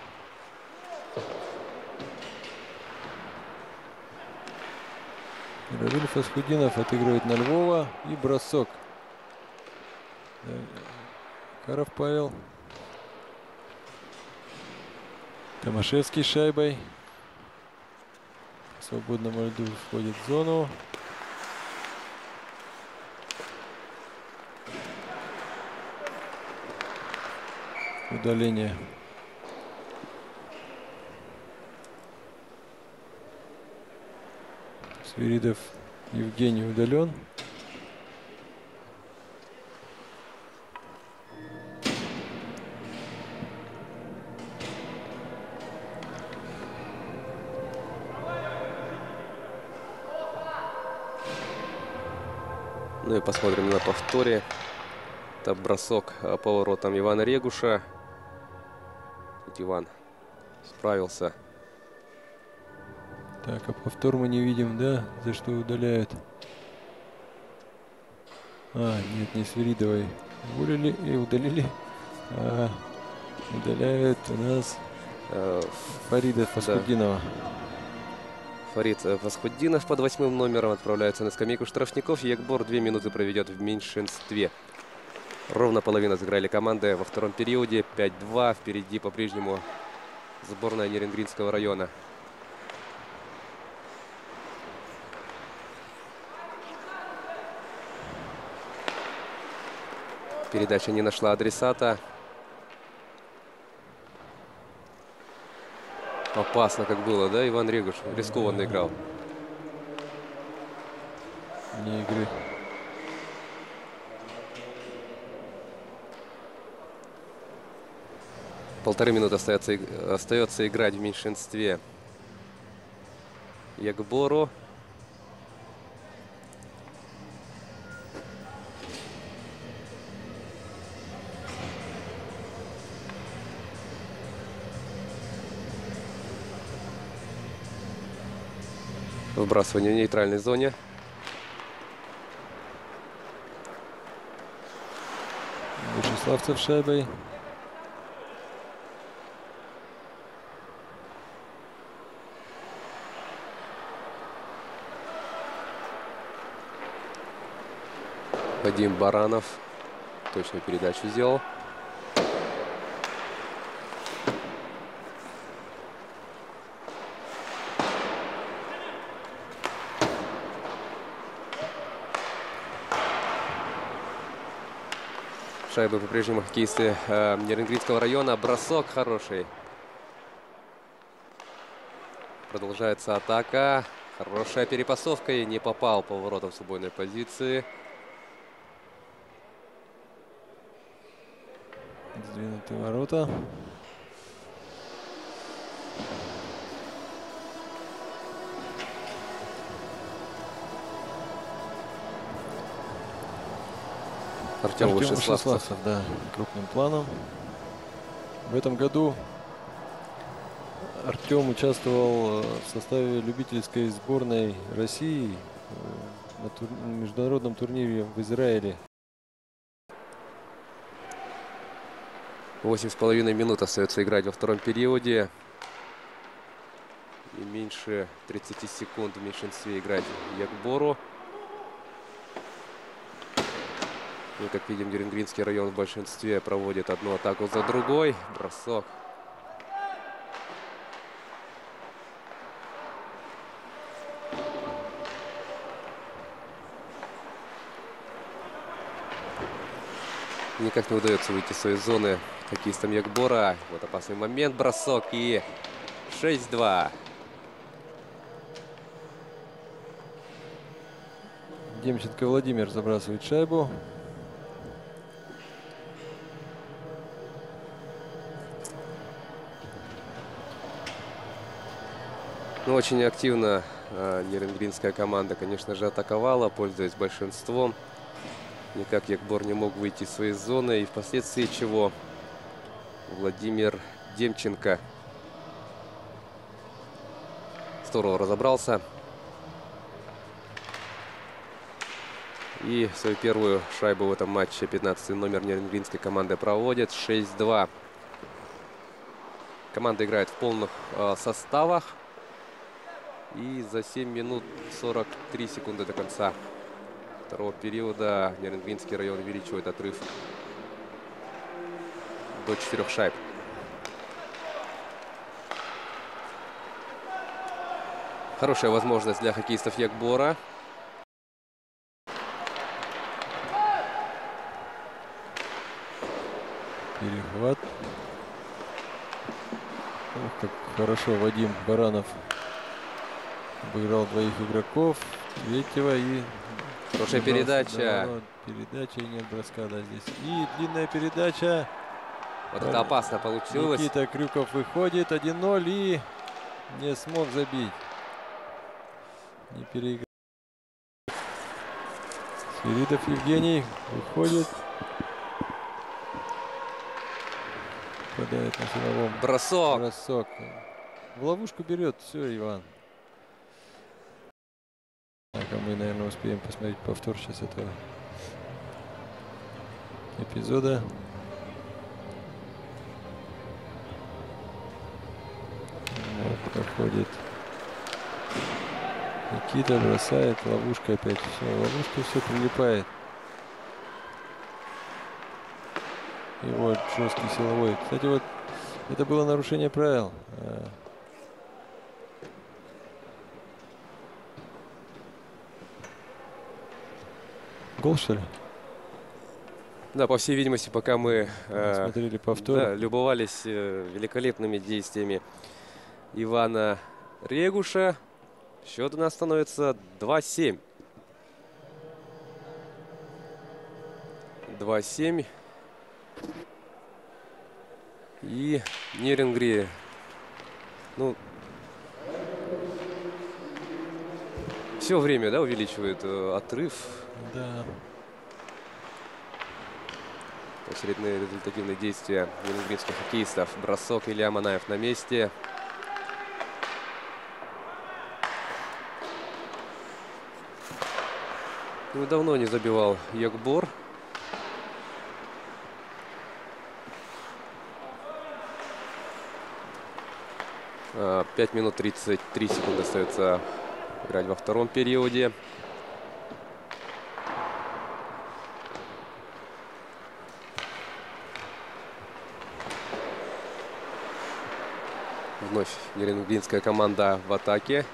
Равиль Фасхудинов отыгрывает на Львова. И бросок. Каров Павел. Томашевский шайбой. Свободному льду входит в зону. Удаление. Свиридов Евгений удален. Ну и посмотрим на повторе. Это бросок по воротам Ивана Регуша. Тут Иван справился. Так, а повтор мы не видим, да? За что удаляют? Нет, не Свиридовой. Уволили и удалили. Удаляют у нас Фарида Фасхуддинова. Фарид Фасхуддинов под 8-м номером отправляется на скамейку штрафников. Якбор 2 минуты проведет в меньшинстве. Ровно половину сыграли команды во втором периоде. 5-2. Впереди по-прежнему сборная Нерюнгринского района. Передача не нашла адресата. Опасно как было, да, Иван Регуш? Рискованно играл. Не игры. Полторы минуты остается играть в меньшинстве Якбору. Выбрасывание в нейтральной зоне. Вышеславцев шайбой. Вадим Баранов точную передачу сделал. Шайбы по-прежнему хоккеисты Нерюнгринского района. Бросок хороший. Продолжается атака. Хорошая перепасовка и не попал по воротам с убойной позиции. Сдвинуты ворота. Артем Вышеславцев, да, крупным планом. В этом году Артем участвовал в составе любительской сборной России на международном турнире в Израиле. 8,5 минут остается играть во втором периоде. И меньше 30 секунд в меньшинстве играть Якбору. Ну, как видим, Нерюнгринский район в большинстве проводит одну атаку за другой. Бросок. Никак не удается выйти из своей зоны хоккеистам Якбора. Вот опасный момент. Бросок и 6-2. Демченко Владимир забрасывает шайбу. Ну, очень активно нерюнгринская команда, конечно же, атаковала, пользуясь большинством. Никак Якбор не мог выйти из своей зоны. И впоследствии чего Владимир Демченко здорово разобрался. И свою первую шайбу в этом матче 15-й номер нерюнгринской команды проводит. 6-2. Команда играет в полных составах. И за 7 минут 43 секунды до конца второго периода Нерюнгринский район увеличивает отрыв до 4 шайб. Хорошая возможность для хоккеистов Якбора. Перехват. Ох, как хорошо Вадим Баранов обыграл двоих игроков, третьего и... Хорошая передача. Передача и нет броска, да, здесь. И длинная передача. Вот это опасно получилось. Никита Крюков выходит, 1-0 и не смог забить. Не переиграл. Свиридов Евгений выходит. Попадает на силовом. Бросок. Бросок. В ловушку берет. Все, Иван. Так, а мы, наверное, успеем посмотреть повтор сейчас этого эпизода. Вот, проходит. Никита бросает. Ловушка опять. Все, ловушка все прилипает. И вот жесткий силовой. Кстати, вот это было нарушение правил. Гол, что ли? Да, по всей видимости, пока мы смотрели повтор, да, любовались великолепными действиями Ивана Регуша, счет у нас становится 2-7. 2-7. И Нерюнгри, ну, все время, да, увеличивает отрыв. Да. Очередные результативные действия нерюнгринских хоккеистов. Бросок, Илья Манаев на месте. Ну, давно не забивал Якбор. 5 минут 33 секунды остается играть во втором периоде. Вновь нерюнгринская команда в атаке.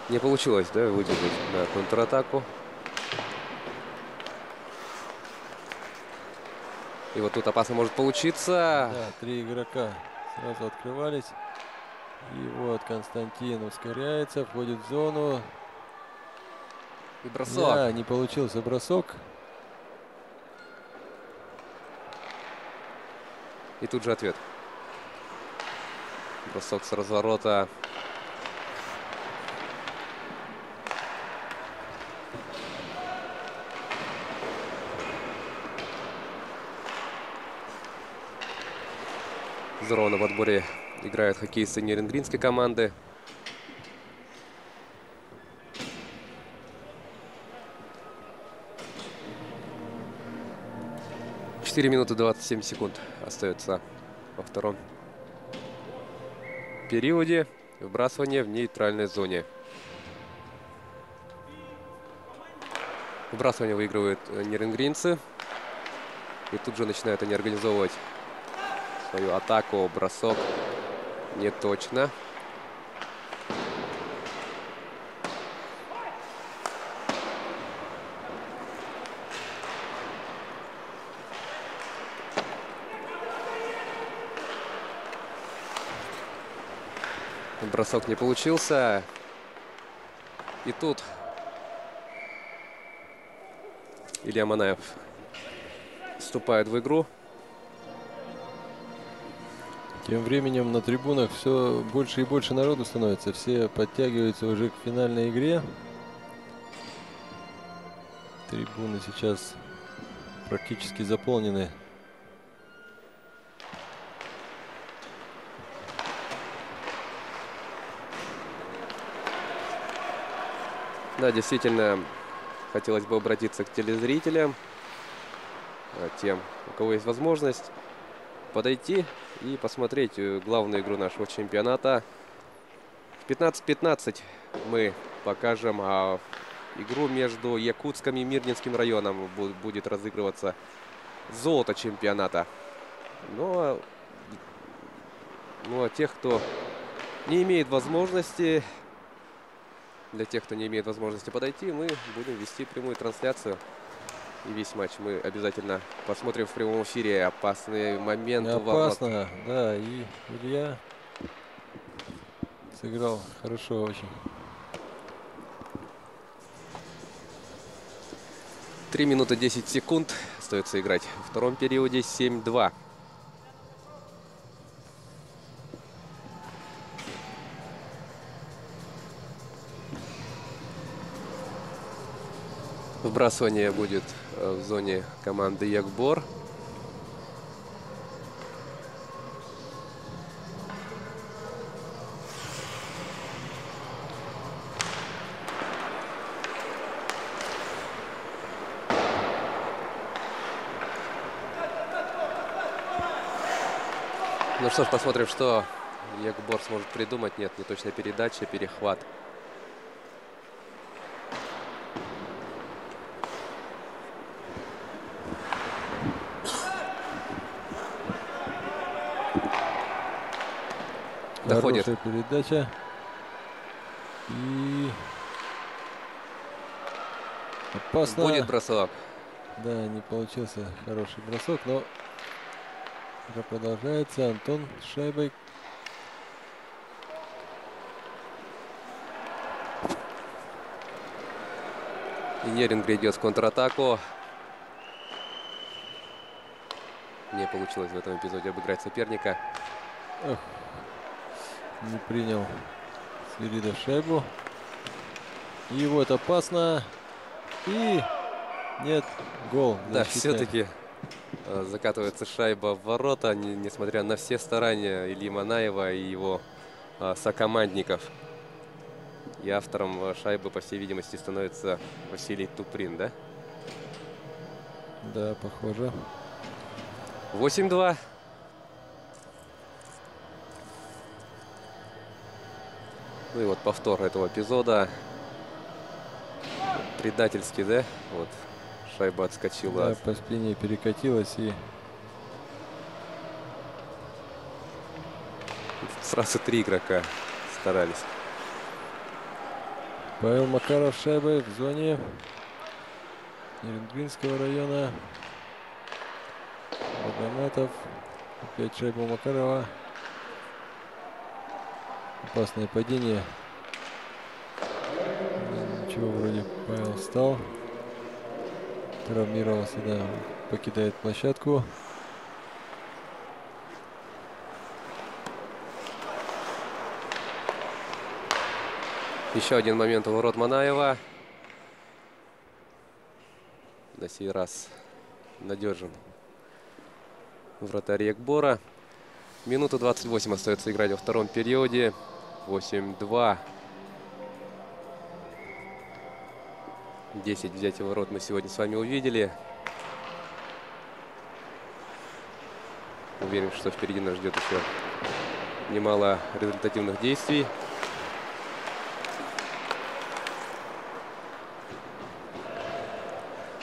Не получилось, да, выдержать на контратаку. И вот тут опасно может получиться. Да, 3 игрока сразу открывались. И вот Константин ускоряется, входит в зону. И бросок. Да, не получился бросок. И тут же ответ. Бросок с разворота. Здорово на подборе играют хоккеисты нерюнгринской команды. Четыре минуты 27 секунд остается во втором периоде. Вбрасывание в нейтральной зоне. Вбрасывание выигрывают нерюнгринцы. И тут же начинают они организовывать свою атаку. Бросок не точно. Бросок не получился. И тут Илья Манаев вступает в игру. Тем временем на трибунах все больше и больше народу становится. Все подтягиваются уже к финальной игре. Трибуны сейчас практически заполнены. Да, действительно, хотелось бы обратиться к телезрителям, тем, у кого есть возможность подойти и посмотреть главную игру нашего чемпионата. В 15:15 мы покажем игру между Якутском и Мирнинским районом. Будет разыгрываться золото чемпионата. Ну а тех, кто не имеет возможности, для тех, кто не имеет возможности подойти, мы будем вести прямую трансляцию. И весь матч мы обязательно посмотрим в прямом эфире. Опасный момент. Опасно, да. И Илья сыграл хорошо очень. 3 минуты 10 секунд остается играть в втором периоде. 7-2. Вбрасывание будет в зоне команды Якбор. Ну что ж, посмотрим, что Якбор сможет придумать. Нет, неточная передача, перехват. Доходит. Хорошая передача. И опасно. Будет бросок. Да, не получился хороший бросок, но игра продолжается. Антон с шайбой. И Нерюнгри идет в контратаку. Не получилось в этом эпизоде обыграть соперника. Ох, не принял Свиридов шайбу. И вот опасно. И нет, гол. Да, все-таки закатывается шайба в ворота, несмотря на все старания Ильи Манаева и его сокомандников. И автором шайбы, по всей видимости, становится Василий Туприн, да? Да, похоже. 8-2. Ну и вот повтор этого эпизода. Предательский, да? Вот. Шайба отскочила. Да, по спине перекатилась и... Сразу 3 игрока старались. Павел Макаров шайбой в зоне Нерюнгринского района. Магоматов. Опять шайба у Макарова. Опасное падение. Ничего, вроде Павел встал. Травмировался, да. Покидает площадку. Еще один момент у ворот Манаева. На сей раз надежен вратарь Якбора. Минуту 28 остается играть во втором периоде. 8-2. 10 взятий ворот мы сегодня с вами увидели. Уверен, что впереди нас ждет еще немало результативных действий.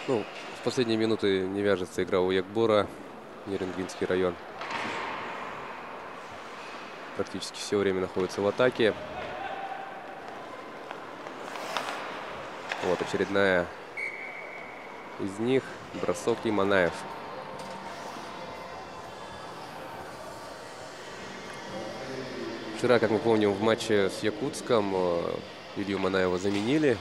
Ну, в последние минуты не вяжется игра у Якбора. Нерюнгринский район практически все время находится в атаке. Вот очередная из них. Бросок и Манаев. Вчера, как мы помним, в матче с Якутском Илью Манаева заменили.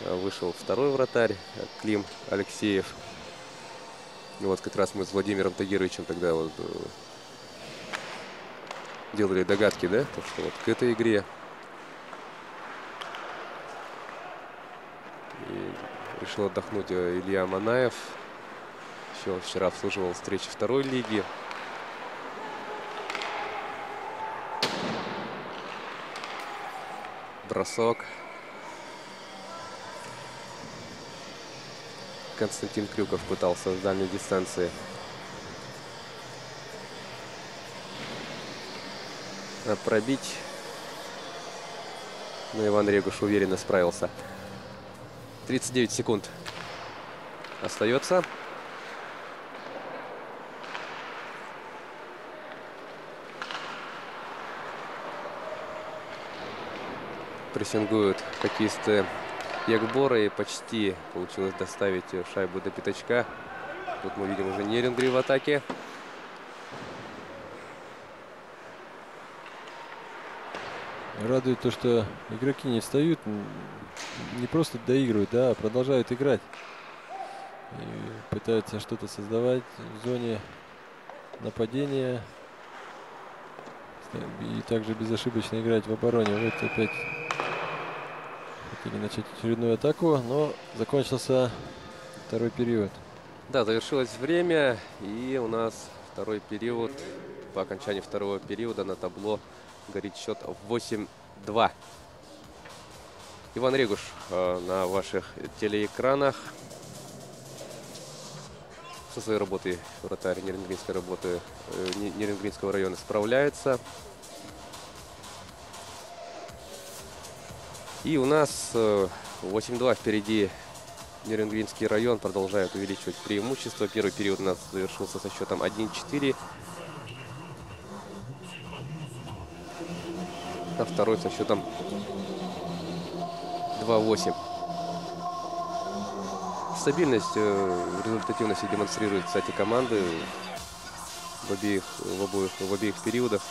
Вышел второй вратарь Клим Алексеев. И вот как раз мы с Владимиром Тагировичем тогда вот делали догадки, да, то, что вот к этой игре. И решил отдохнуть Илья Манаев. Еще вчера обслуживал встречи второй лиги. Бросок. Константин Крюков пытался с дальней дистанции. Пробить. Но Иван Регуш уверенно справился. 39 секунд остается. Прессингуют хоккеисты Якбора, и почти получилось доставить шайбу до пятачка. Тут мы видим уже Нерюнгри в атаке. Радует то, что игроки не встают, не просто доигрывают, да, а продолжают играть. И пытаются что-то создавать в зоне нападения. И также безошибочно играть в обороне. Вот опять хотели начать очередную атаку, но закончился второй период. Да, завершилось время, и у нас второй период. По окончании второго периода на табло горит счет 8-2. Иван Регуш на ваших телеэкранах. Со своей работой вратарь Нерюнгринского района справляется. И у нас 8-2 впереди. Нерюнгринский район продолжает увеличивать преимущество. Первый период у нас завершился со счетом 1-4. А второй со счетом 2-8. Стабильность, результативность демонстрируют, кстати, команды в обеих периодах.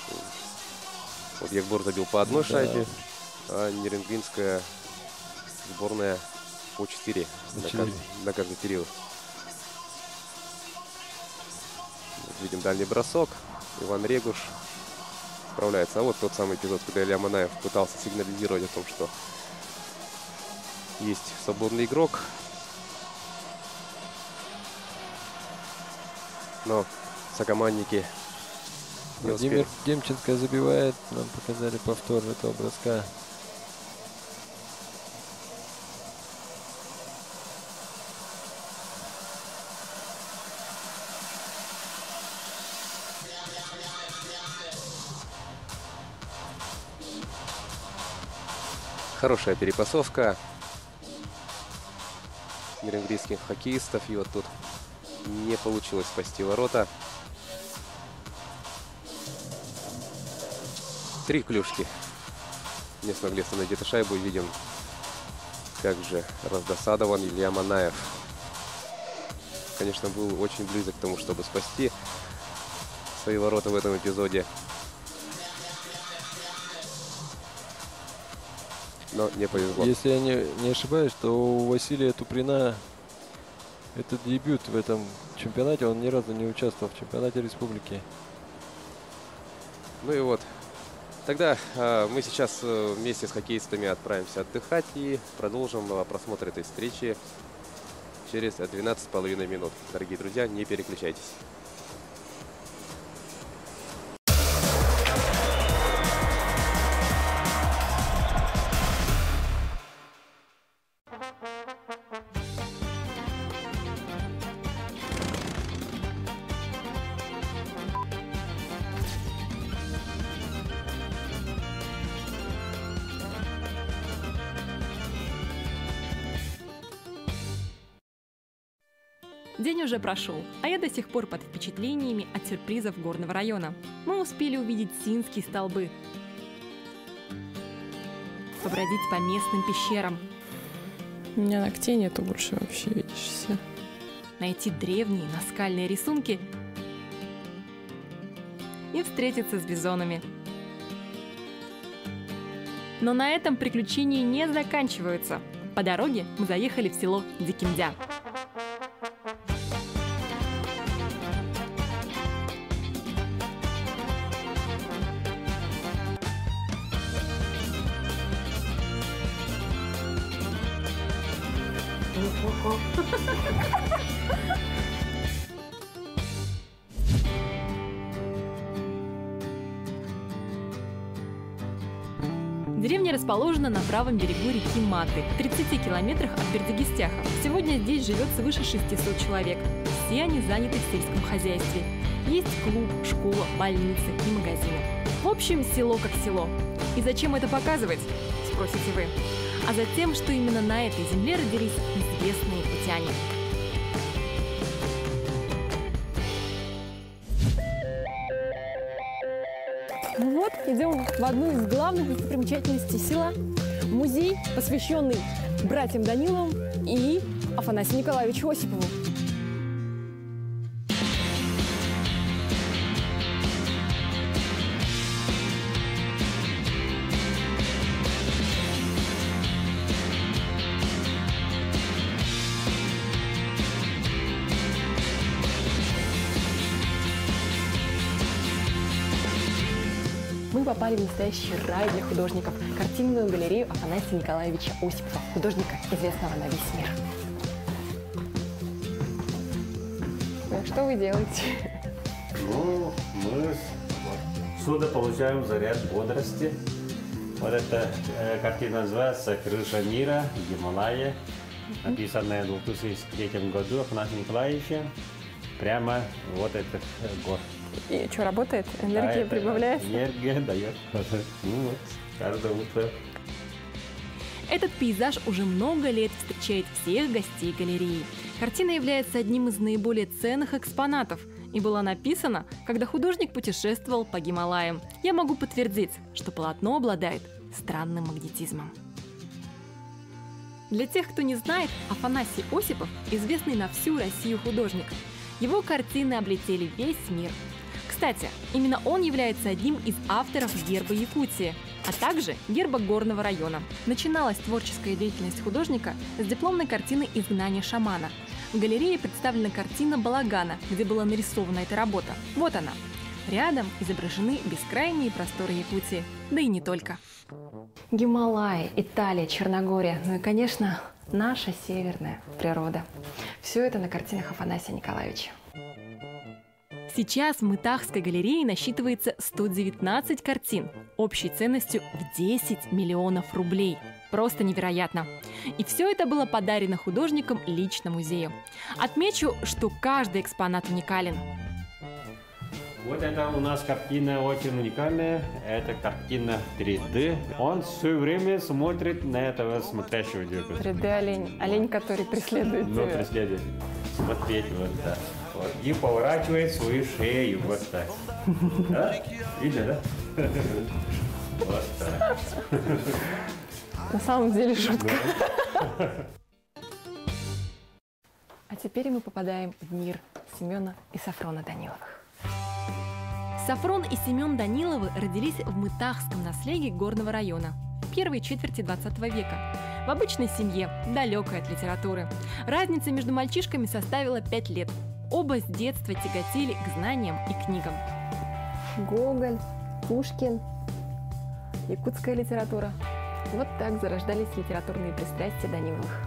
Вот Якбор забил по одной шайбе, а Нерюнгринская сборная по 4 на каждый период. Вот видим дальний бросок. Иван Регуш справляется. А вот тот самый эпизод, когда Илья Манаев пытался сигнализировать о том, что есть свободный игрок. Но сокомандники не успели. Владимир Демченко забивает. Нам показали повтор этого броска. Хорошая перепасовка нерюнгринских хоккеистов. И вот тут не получилось спасти ворота. 3 клюшки. Не смогли остановить эту шайбу. Видим, как же раздосадован Илья Манаев. Конечно, был очень близок к тому, чтобы спасти свои ворота в этом эпизоде. Но не повезло. Если я не ошибаюсь, то у Василия Туприна это дебют в этом чемпионате. Он ни разу не участвовал в чемпионате республики. Ну и вот. Тогда мы сейчас вместе с хоккеистами отправимся отдыхать и продолжим просмотр этой встречи через 12,5 минут. Дорогие друзья, не переключайтесь. День уже прошел, а я до сих пор под впечатлениями от сюрпризов горного района. Мы успели увидеть Синские столбы, побродить по местным пещерам. У меня ногтей нету больше вообще, видишь, все. Найти древние наскальные рисунки и встретиться с бизонами. Но на этом приключения не заканчиваются. По дороге мы заехали в село Дикимдя. Деревня расположена на правом берегу реки Маты, в 30 километрах от Бердыгистяха. Сегодня здесь живет свыше 600 человек. Все они заняты в сельском хозяйстве. Есть клуб, школа, больницы и магазины. В общем, село как село. И зачем это показывать, спросите вы? А затем, что именно на этой земле родились известные путяне. Ну вот, идем в одну из главных достопримечательностей села. Музей, посвященный братьям Даниловым и Афанасию Николаевичу Осипову. Мы попали в настоящий рай для художников – картинную галерею Афанасия Николаевича Осипова, художника, известного на весь мир. Что вы делаете? Ну, мы сюда получаем заряд бодрости. Вот эта картина называется «Крыша мира. Гималайи», написанная в 2003 году Афанасием Николаевичем. Прямо вот этот гор. И что, работает? Энергия прибавляется? Энергия дает. Ну вот, каждое утро. Этот пейзаж уже много лет встречает всех гостей галереи. Картина является одним из наиболее ценных экспонатов и была написана, когда художник путешествовал по Гималаям. Я могу подтвердить, что полотно обладает странным магнетизмом. Для тех, кто не знает, Афанасий Осипов – известный на всю Россию художник. Его картины облетели весь мир. Кстати, именно он является одним из авторов герба Якутии, а также герба горного района. Начиналась творческая деятельность художника с дипломной картины «Изгнание шамана». В галерее представлена картина «Балагана», где была нарисована эта работа. Вот она. Рядом изображены бескрайние просторы Якутии, да и не только. Гималаи, Италия, Черногория, ну и, конечно, наша северная природа. Все это на картинах Афанасия Николаевича. Сейчас в Мытахской галерее насчитывается 119 картин общей ценностью в 10 миллионов рублей. Просто невероятно. И все это было подарено художником лично музею. Отмечу, что каждый экспонат уникален. Вот это у нас картина очень уникальная. Это картина 3D. Он все время смотрит на этого смотрящего человека. 3D олень. Олень, который преследует Ну, тебя. преследует. Смотреть вот так. Вот. И поворачивает свою шею вот так. Да? Видно, да? Вот так. На самом деле шутка. А теперь мы попадаем в мир Семена и Сафрона Даниловых. Сафрон и Семен Даниловы родились в Мытахском наследии Горного района в первой четверти 20 века. В обычной семье, далекой от литературы. Разница между мальчишками составила 5 лет. Оба с детства тяготели к знаниям и книгам. Гоголь, Пушкин, якутская литература. Вот так зарождались литературные пристрастия Даниловых.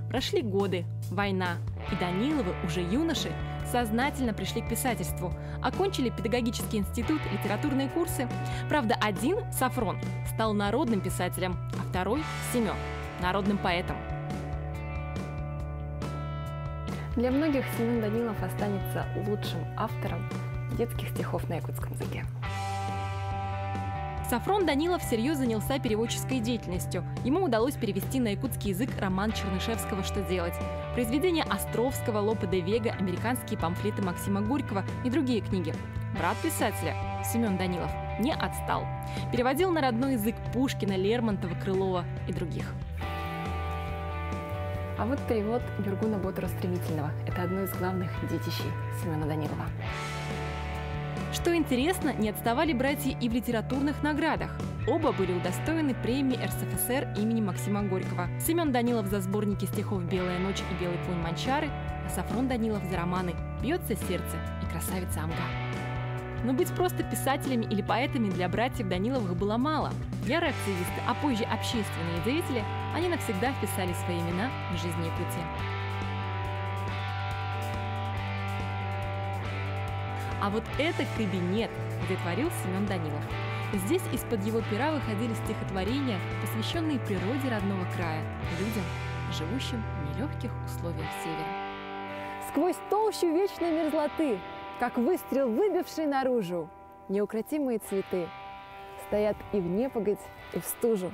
Прошли годы, война, и Даниловы, уже юноши, сознательно пришли к писательству, окончили педагогический институт, литературные курсы. Правда, один, Сафрон, стал народным писателем, а второй, Семен, народным поэтом. Для многих Семен Данилов останется лучшим автором детских стихов на якутском языке. Сафрон Данилов всерьез занялся переводческой деятельностью. Ему удалось перевести на якутский язык роман Чернышевского «Что делать?», произведения Островского, Лопе де Вега, американские памфлеты Максима Горького и другие книги. Брат писателя, Семен Данилов, не отстал. Переводил на родной язык Пушкина, Лермонтова, Крылова и других. А вот перевод Юргуна Ботора-Стремительного. Это одно из главных детищей Семена Данилова. Что интересно, не отставали братья и в литературных наградах. Оба были удостоены премии РСФСР имени Максима Горького. Семен Данилов за сборники стихов «Белая ночь» и «Белый конь Манчары», а Сафрон Данилов за романы «Бьется сердце» и «Красавица Амга». Но быть просто писателями или поэтами для братьев Даниловых было мало. Ярые активисты, а позже общественные деятели, они навсегда вписали свои имена в жизнь Якутии. А вот это кабинет, где творил Семен Данилов. Здесь из-под его пера выходили стихотворения, посвященные природе родного края, людям, живущим в нелегких условиях севера. Сквозь толщу вечной мерзлоты, как выстрел, выбивший наружу, неукротимые цветы стоят и в непогодь, и в стужу.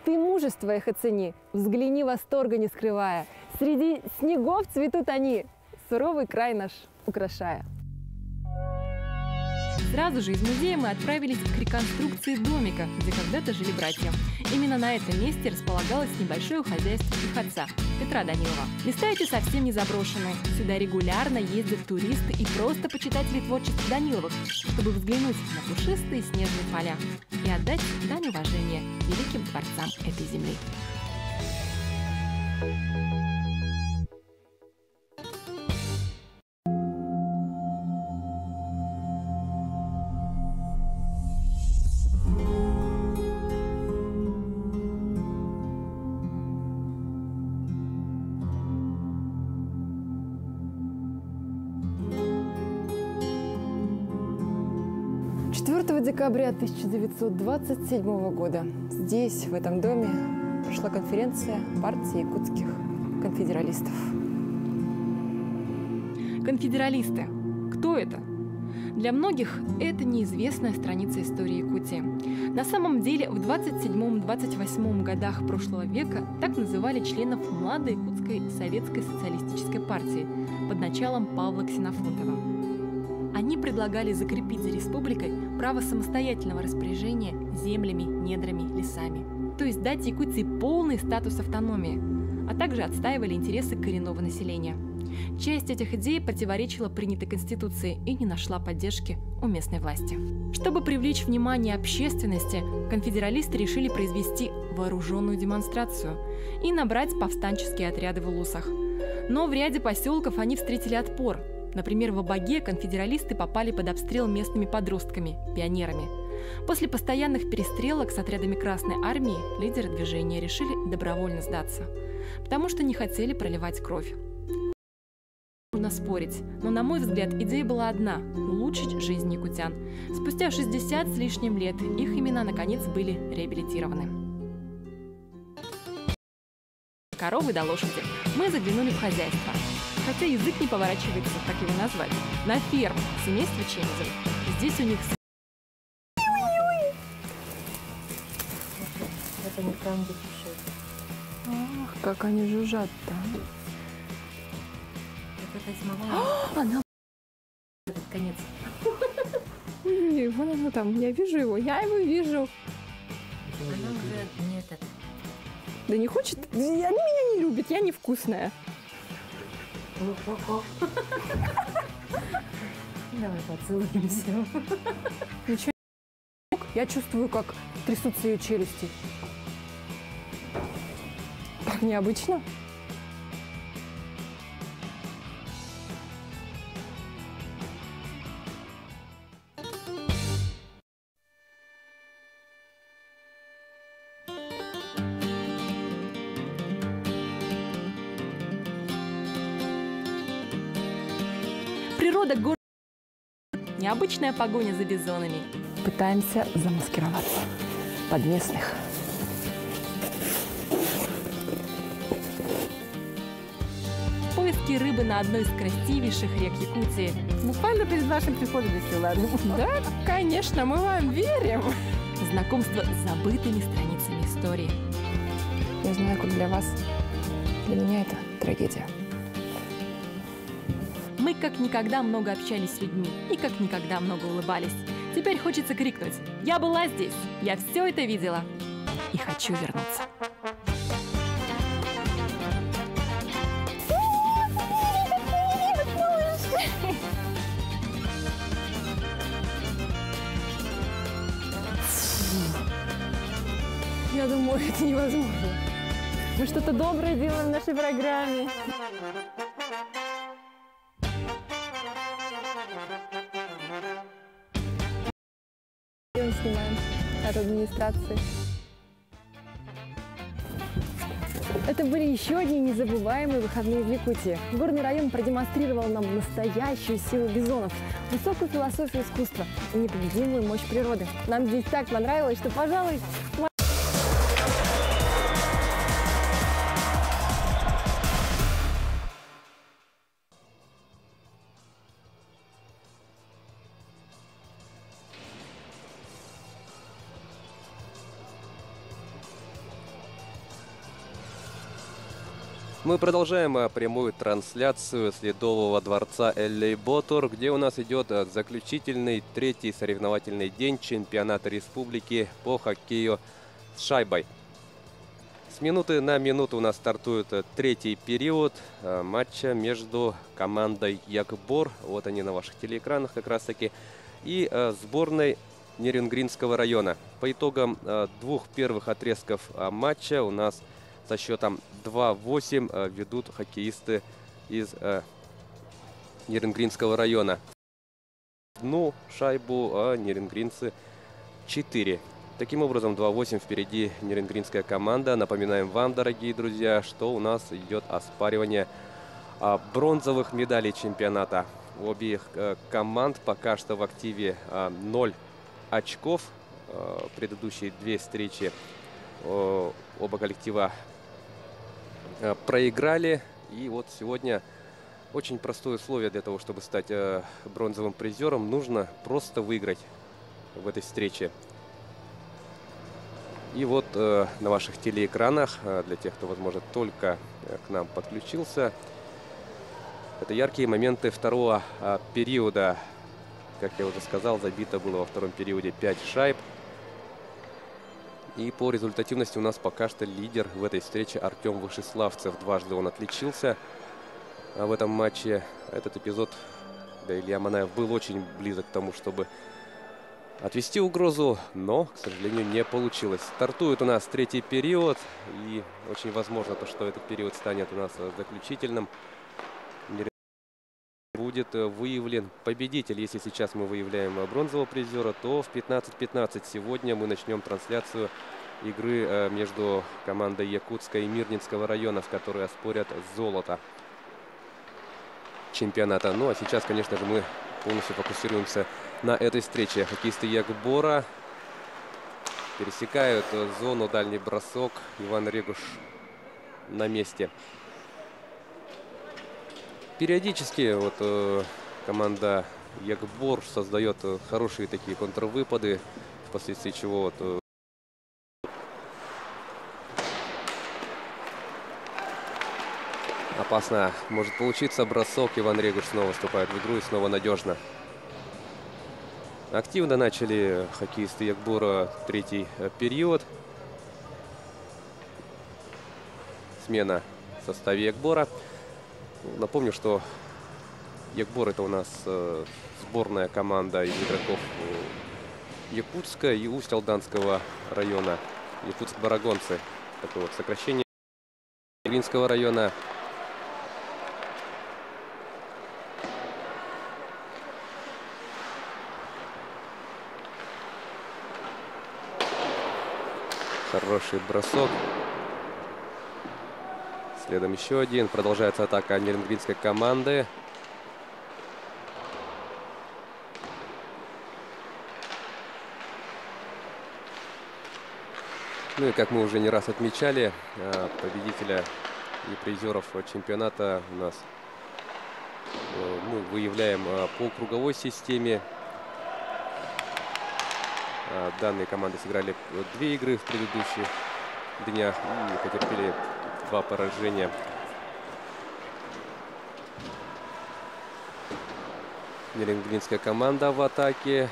Ты мужество их оцени, взгляни, восторга не скрывая. Среди снегов цветут они, суровый край наш украшая. Сразу же из музея мы отправились к реконструкции домика, где когда-то жили братья. Именно на этом месте располагалось небольшое хозяйство их отца, Петра Данилова. Места эти совсем не заброшены. Сюда регулярно ездят туристы и просто почитатели творчества Даниловых, чтобы взглянуть на пушистые снежные поля и отдать дань уважения великим творцам этой земли. Декабря 1927 года здесь, в этом доме, прошла конференция партии якутских конфедералистов. Конфедералисты. Кто это? Для многих это неизвестная страница истории Якутии. На самом деле в 27-28 годах прошлого века так называли членов младой якутской советской социалистической партии под началом Павла Ксенофонтова. Они предлагали закрепить за республикой право самостоятельного распоряжения землями, недрами, лесами. То есть дать Якутии полный статус автономии, а также отстаивали интересы коренного населения. Часть этих идей противоречила принятой Конституции и не нашла поддержки у местной власти. Чтобы привлечь внимание общественности, конфедералисты решили произвести вооруженную демонстрацию и набрать повстанческие отряды в улусах. Но в ряде поселков они встретили отпор. Например, в Абаге конфедералисты попали под обстрел местными подростками, пионерами. После постоянных перестрелок с отрядами Красной Армии лидеры движения решили добровольно сдаться, потому что не хотели проливать кровь. Можно спорить, но, на мой взгляд, идея была одна – улучшить жизнь якутян. Спустя 60 с лишним лет их имена, наконец, были реабилитированы. Коровы до лошади. Мы заглянули в хозяйство. хотя язык не поворачивается, как его назвать, на ферму семейства Чемизовых. Здесь у них... Это не там, где кушают. Ах, как они жужжат-то. Вот это смогла. Она... Этот конец. Ой, вон оно там, я вижу его, я его вижу. Она уже не этот. Да не хочет, она меня не любит, я невкусная. Давай поцелуемся. Ничего. Я чувствую, как трясутся ее челюсти. Так необычно. Природа города. Необычная погоня за бизонами. Пытаемся замаскироваться под местных. Поиски рыбы на одной из красивейших рек Якутии. Буквально перед вашим приходом весела. Да, конечно, мы вам верим. Знакомство с забытыми страницами истории. Я знаю, как для вас. Для меня это трагедия. Мы как никогда много общались с людьми и как никогда много улыбались. Теперь хочется крикнуть: я была здесь, я все это видела и хочу вернуться. Я думаю, это невозможно. Мы что-то доброе делаем в нашей программе. Снимаем от администрации. Это были еще одни незабываемые выходные в Якутии. Горный район продемонстрировал нам настоящую силу бизонов, высокую философию искусства и непобедимую мощь природы. Нам здесь так понравилось, что, пожалуй, Мы продолжаем прямую трансляцию с Ледового дворца Эллейботор, где у нас идет заключительный третий соревновательный день чемпионата республики по хоккею с шайбой. С минуты на минуту у нас стартует третий период матча между командой Якбор, вот они на ваших телеэкранах как раз таки, и сборной Нерюнгринского района. По итогам двух первых отрезков матча у нас со счетом 2-8 ведут хоккеисты из Нерюнгринского района. Одну шайбу, а нерюнгринцы 4. Таким образом, 2-8 впереди нерюнгринская команда. Напоминаем вам, дорогие друзья, что у нас идет оспаривание бронзовых медалей чемпионата. У обеих команд пока что в активе 0 очков. Предыдущие две встречи оба коллектива проиграли. И вот сегодня очень простое условие для того, чтобы стать бронзовым призером. Нужно просто выиграть в этой встрече. И вот на ваших телеэкранах, для тех, кто, возможно, только к нам подключился, это яркие моменты второго периода. Как я уже сказал, забито было во втором периоде 5 шайб. И по результативности у нас пока что лидер в этой встрече Артем Вышеславцев. Дважды он отличился в этом матче. Этот эпизод для Илья Манаев был очень близок к тому, чтобы отвести угрозу, но, к сожалению, не получилось. Стартует у нас третий период, и очень возможно, что этот период станет у нас заключительным. Будет выявлен победитель. Если сейчас мы выявляем бронзового призера, то в 15:15 сегодня мы начнем трансляцию игры между командой Якутска и Мирнинского района, в которой оспорят золото чемпионата. Ну а сейчас, конечно же, мы полностью фокусируемся на этой встрече. Хоккеисты Якбора пересекают зону, дальний бросок. Иван Регуш на месте. периодически вот команда Ягбор создает хорошие такие контрвыпады, впоследствии чего вот опасно может получиться бросок. Иван Регуш снова вступает в игру и снова надежно. Активно начали хоккеисты Ягбора третий период. Смена в составе Ягбора. Напомню, что Ягбор — это у нас сборная команда из игроков Якутска и Усть-Алданского района. Якутск-Барагонцы. Такое вот сокращение Ильинского района. Хороший бросок. Следом еще один. Продолжается атака нерюнгринской команды. Ну и как мы уже не раз отмечали, победителя и призеров чемпионата у нас мы выявляем по круговой системе. Данные команды сыграли 2 игры в предыдущих днях и потерпели 2 поражения. Нерюнгринская команда в атаке.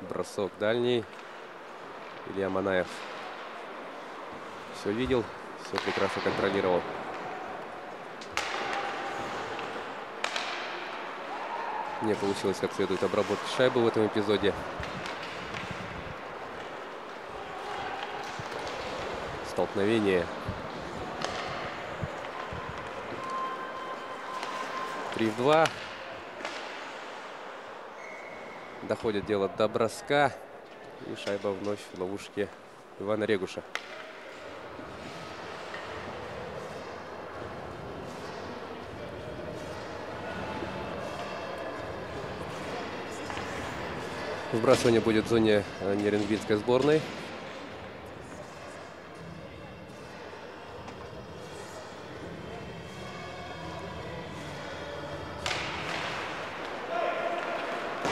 Бросок дальний. Илья Манаев все видел, все прекрасно контролировал. Не получилось как следует обработать шайбу в этом эпизоде. Столкновение. 3-2. Доходит дело до броска. И шайба вновь в ловушке Ивана Регуша. Вбрасывание будет в зоне нерюнгринской сборной.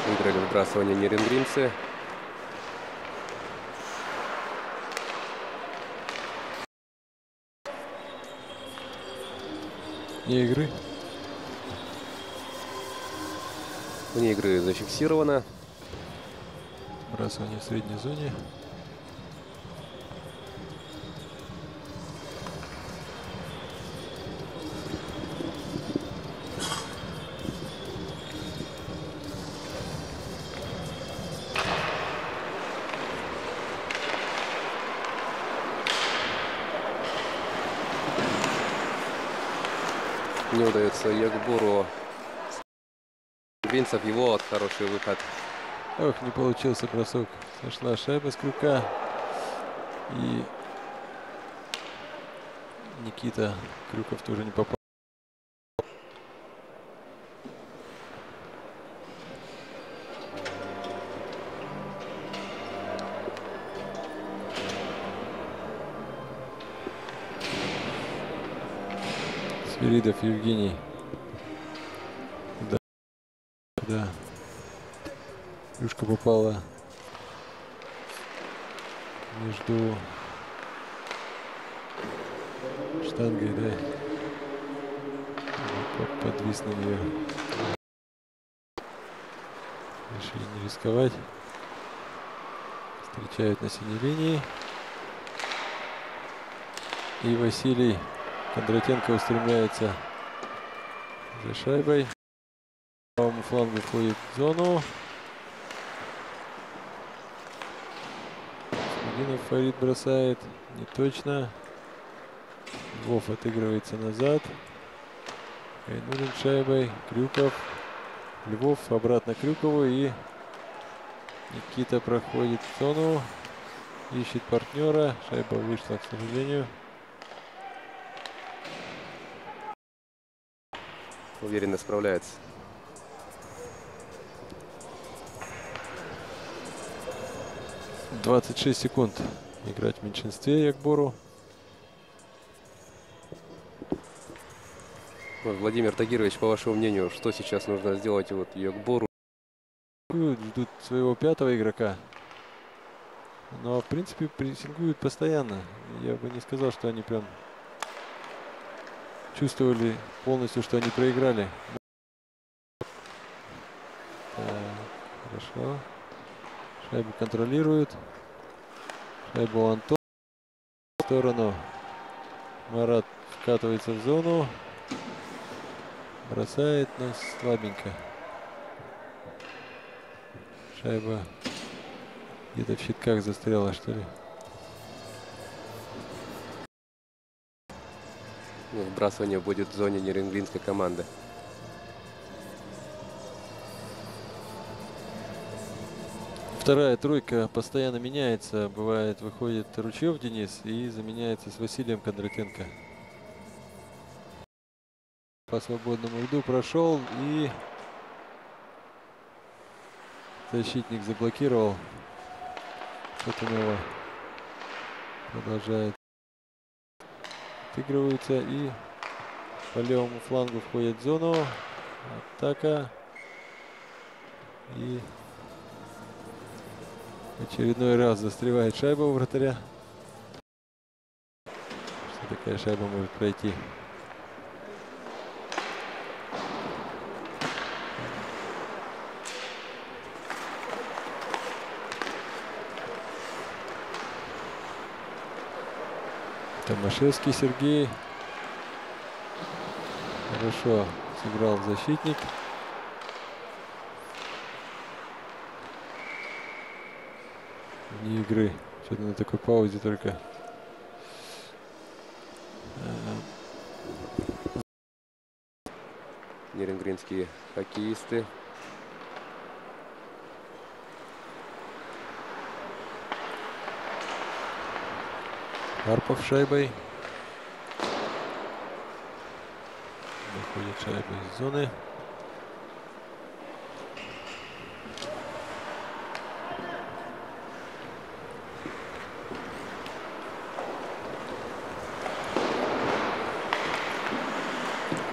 Выиграли вбрасывание нерюнгринцы. Вне игры. Вне игры зафиксировано. Бросание в средней зоне. Не удается Ягбору. Винцев, его вот хороший выход. Ох, не получился бросок. Сошла шайба с крюка. И Никита Крюков тоже не попал. Свиридов Евгений. Да. Клюшка попала между штангой, да. Подвис на нее. Решили не рисковать. Встречают на синей линии. И Василий Кондратенко устремляется за шайбой. По правому флангу входит в зону. Смединов Фарид бросает. Не точно. Львов отыгрывается назад. Гайнулин шайбой. Крюков. Львов обратно Крюкову. И Никита проходит в зону. Ищет партнера. Шайба вышла, к сожалению. Уверенно справляется. — 26 секунд играть в меньшинстве Ягбору. Владимир Тагирович, по вашему мнению, что сейчас нужно сделать вот Йокбору? Ждут своего 5-го игрока. Но, в принципе, прессингуют постоянно. Я бы не сказал, что они прям чувствовали полностью, что они проиграли. Так, хорошо. Шайбу контролируют. Шайбу Антон. В сторону. Марат вкатывается в зону. Бросает, но слабенько. Шайба где-то в щитках застряла, что ли. Вбрасывание будет в зоне нерюнгринской команды. Вторая тройка постоянно меняется. Бывает, выходит Ручьев Денис и заменяется с Василием Кондратенко. По свободному льду прошел и защитник заблокировал. Шатунова продолжает. Отыгрываются и по левому флангу входит в зону. Атака. И очередной раз застревает шайба у вратаря. Что такая шайба может пройти? Томашевский Сергей. Хорошо сыграл защитник. Вне игры. Что-то на такой паузе только. Нерюнгринские хоккеисты. Карпов шайбой. Выходит шайба из зоны.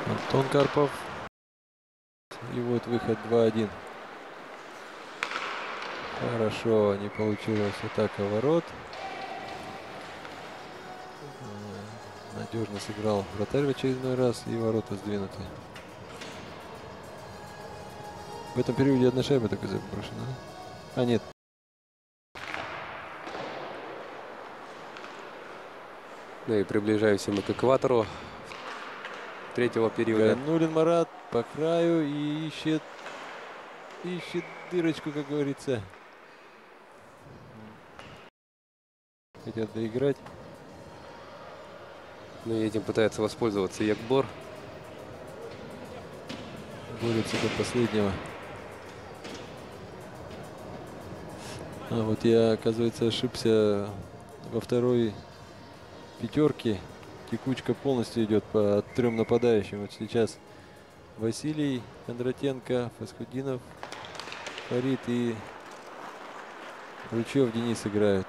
Антон Карпов. И вот выход 2-1. Хорошо, не получилась атака ворот. Надежно сыграл вратарь в очередной раз, и ворота сдвинуты. В этом периоде одна шайба только заброшена. А нет. Ну и приближаемся мы к экватору третьего периода. Ганулин Марат по краю и ищет дырочку, как говорится. Хотят доиграть. Ну и этим пытается воспользоваться Йокбор. Борется до последнего. А вот я, оказывается, ошибся во второй пятерке. Текучка полностью идет по 3 нападающим. Вот сейчас Василий Кондратенко, Фасхудинов, Фарид и Ручьев Денис играют.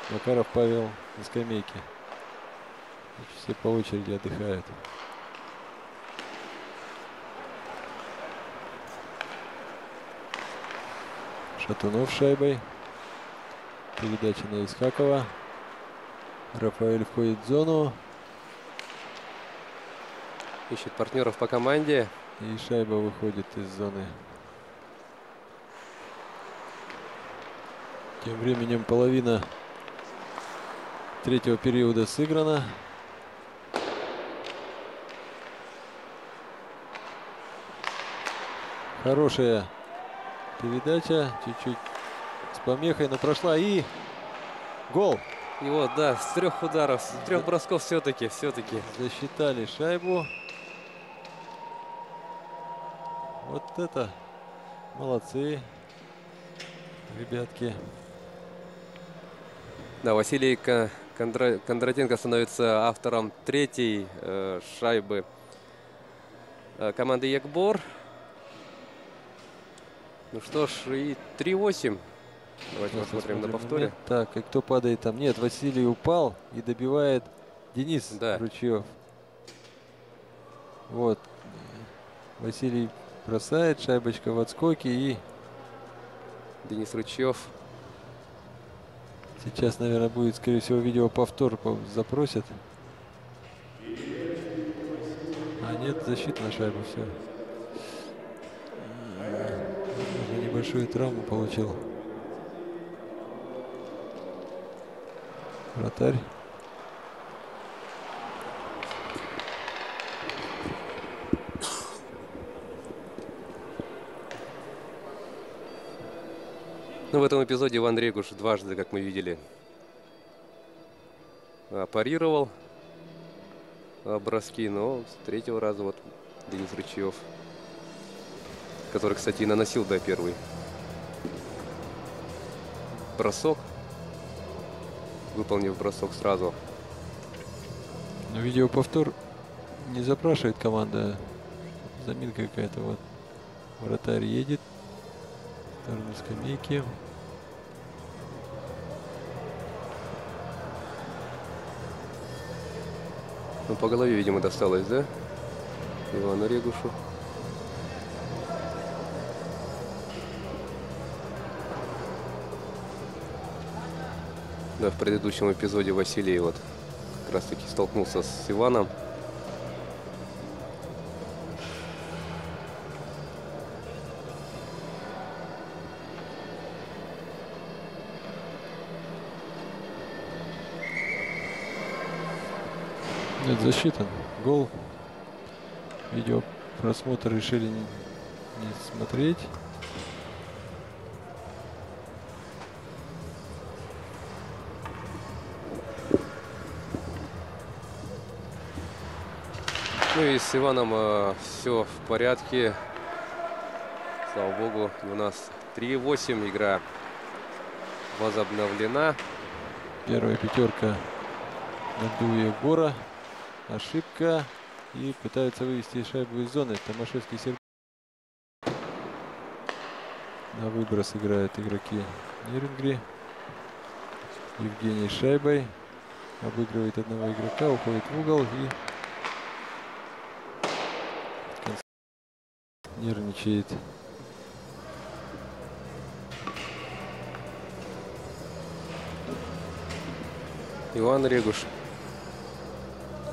Макаров Павел на скамейке. Все по очереди отдыхают. Шатунов шайбой. Передача на Исхакова. Рафаэль входит в зону. Ищет партнеров по команде. И шайба выходит из зоны. Тем временем половина третьего периода сыграна. Хорошая передача. Чуть-чуть с помехой, но прошла. И гол. И вот, да, с 3 ударов, с 3 бросков все-таки. Засчитали шайбу. Вот это молодцы, ребятки. Да, Василий Кондратенко становится автором 3-й шайбы команды Йокбор. Ну что ж, и 3-8. Давайте посмотрим на повторе. Так, и кто падает там? Нет, Василий упал и добивает Денис Ручьев. Вот. Василий бросает, шайбочка в отскоке и... Денис Рычев. Сейчас, наверное, будет, скорее всего, видеоповтор запросят. А нет, защита на шайбу, все. Небольшую травму получил вратарь. Ну, в этом эпизоде Иван Регуш дважды, как мы видели, парировал броски, но с третьего раза вот Денис Рычев, который, кстати, и наносил, да, первый бросок, выполнив бросок сразу. Но видеоповтор не запрашивает команда. Заминка какая-то, вот. Вратарь едет в сторону скамейки. Ну, по голове, видимо, досталось, да, Ивану Регушу. Да, в предыдущем эпизоде Василий вот как раз таки столкнулся с Иваном. Нет, засчитан. Гол. Видео просмотр решили не смотреть. Ну и с Иваном все в порядке. Слава богу, у нас 3-8. Игра возобновлена. Первая пятерка на дуе Гора. Ошибка. И пытаются вывести шайбу из зоны. Томашевский Сергей. На выброс играют игроки Нерюнгри. Евгений шайбой. Обыгрывает одного игрока. Уходит в угол. И нервничает Иван Регуш.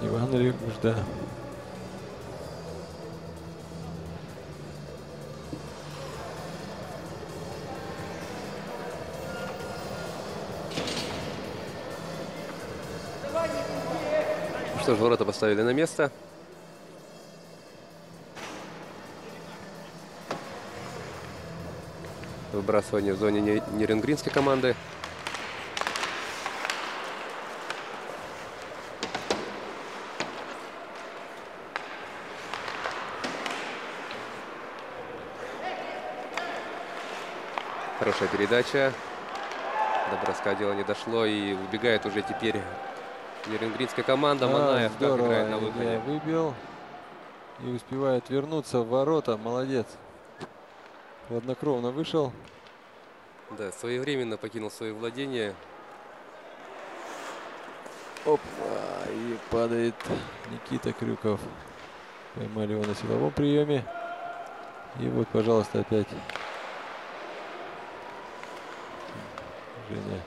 Иван Регуш, да. Что ж, ворота поставили на место. Выбрасывание в зоне нерюнгринской команды. Хорошая передача. До броска дело не дошло. И убегает уже теперь нерюнгринская команда. Манаев как играет на выходе. Выбил. И успевает вернуться в ворота. Молодец. Хладнокровно вышел. Да, своевременно покинул свои владения. Оп. И падает Никита Крюков. Поймали его на силовом приеме. И вот, пожалуйста, опять Женя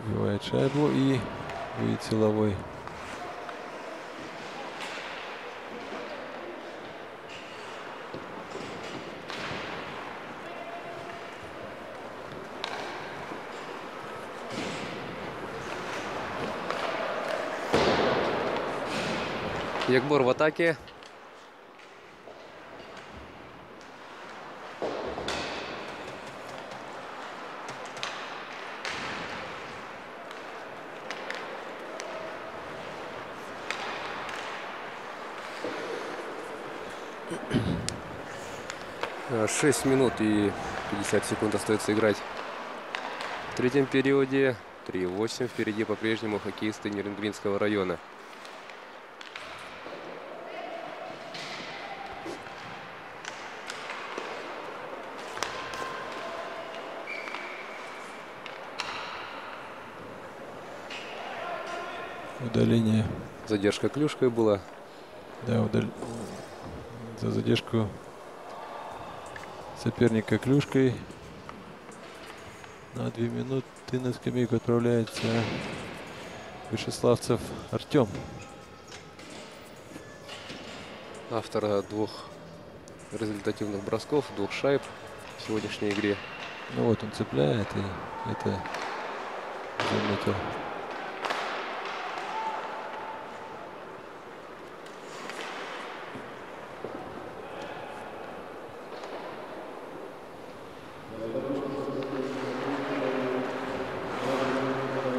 убивает шайбу и будет силовой. Якбор в атаке. Шесть минут и 50 секунд остается играть в третьем периоде. 3-8 впереди по-прежнему хоккеисты Нерюнгринского района. Удаление Задержка клюшкой была. Да, за задержку соперника клюшкой. На 2 минуты на скамейку отправляется Вышеславцев Артем. Автор 2 результативных бросков, 2 шайб в сегодняшней игре. Ну вот он цепляет, и это заметил.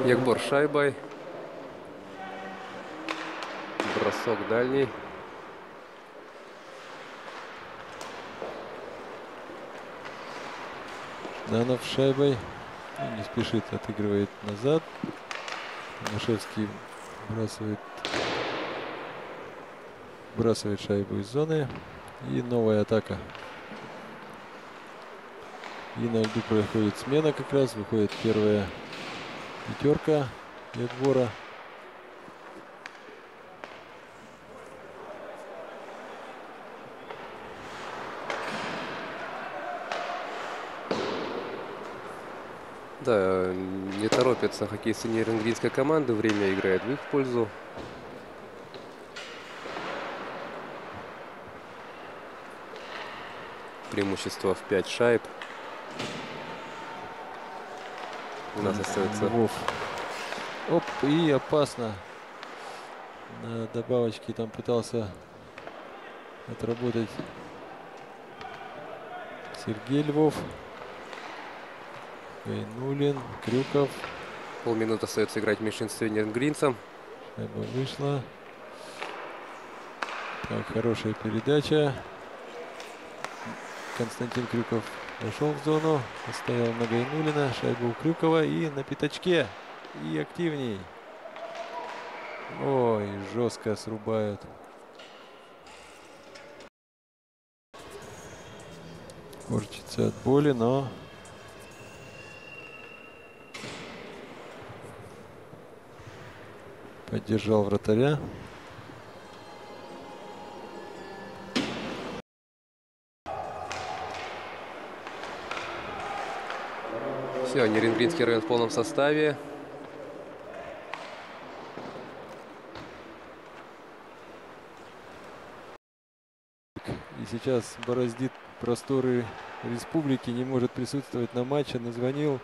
Ягбор шайбой. Бросок дальний. Жданов шайбой. Не спешит, отыгрывает назад. Томашевский бросает шайбу из зоны. И новая атака. И на льду проходит смена как раз. Выходит первая пятерка Ягбора. Да, не торопятся хоккеисты Нерюнгринской команды. Время играет в их пользу. Преимущество в 5 шайб. У нас остается... Оп, и опасно. На добавочке там пытался отработать Сергей Львов. Гайнулин, Крюков. Полминуты остается играть в меньшинстве нерюнгринцам. Шайба вышла. Так, хорошая передача. Константин Крюков вошел в зону. Оставил на Гайнулина. Шайба у Крюкова. И на пятачке. И активней. Ой, жестко срубают. Корчится от боли, но... Поддержал вратаря. Все, Нерюнгринский район в полном составе. И сейчас бороздит просторы республики, не может присутствовать на матче. Назвонил,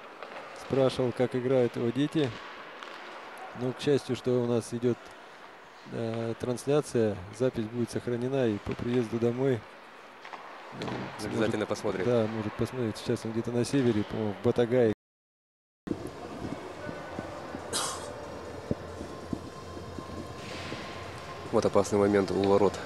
спрашивал, как играют его дети. Но, к счастью, что у нас идет трансляция, запись будет сохранена, и по приезду домой обязательно посмотрим. Да, может посмотреть. Сейчас он где-то на севере, по-моему, в Батагае. Вот опасный момент у ворот.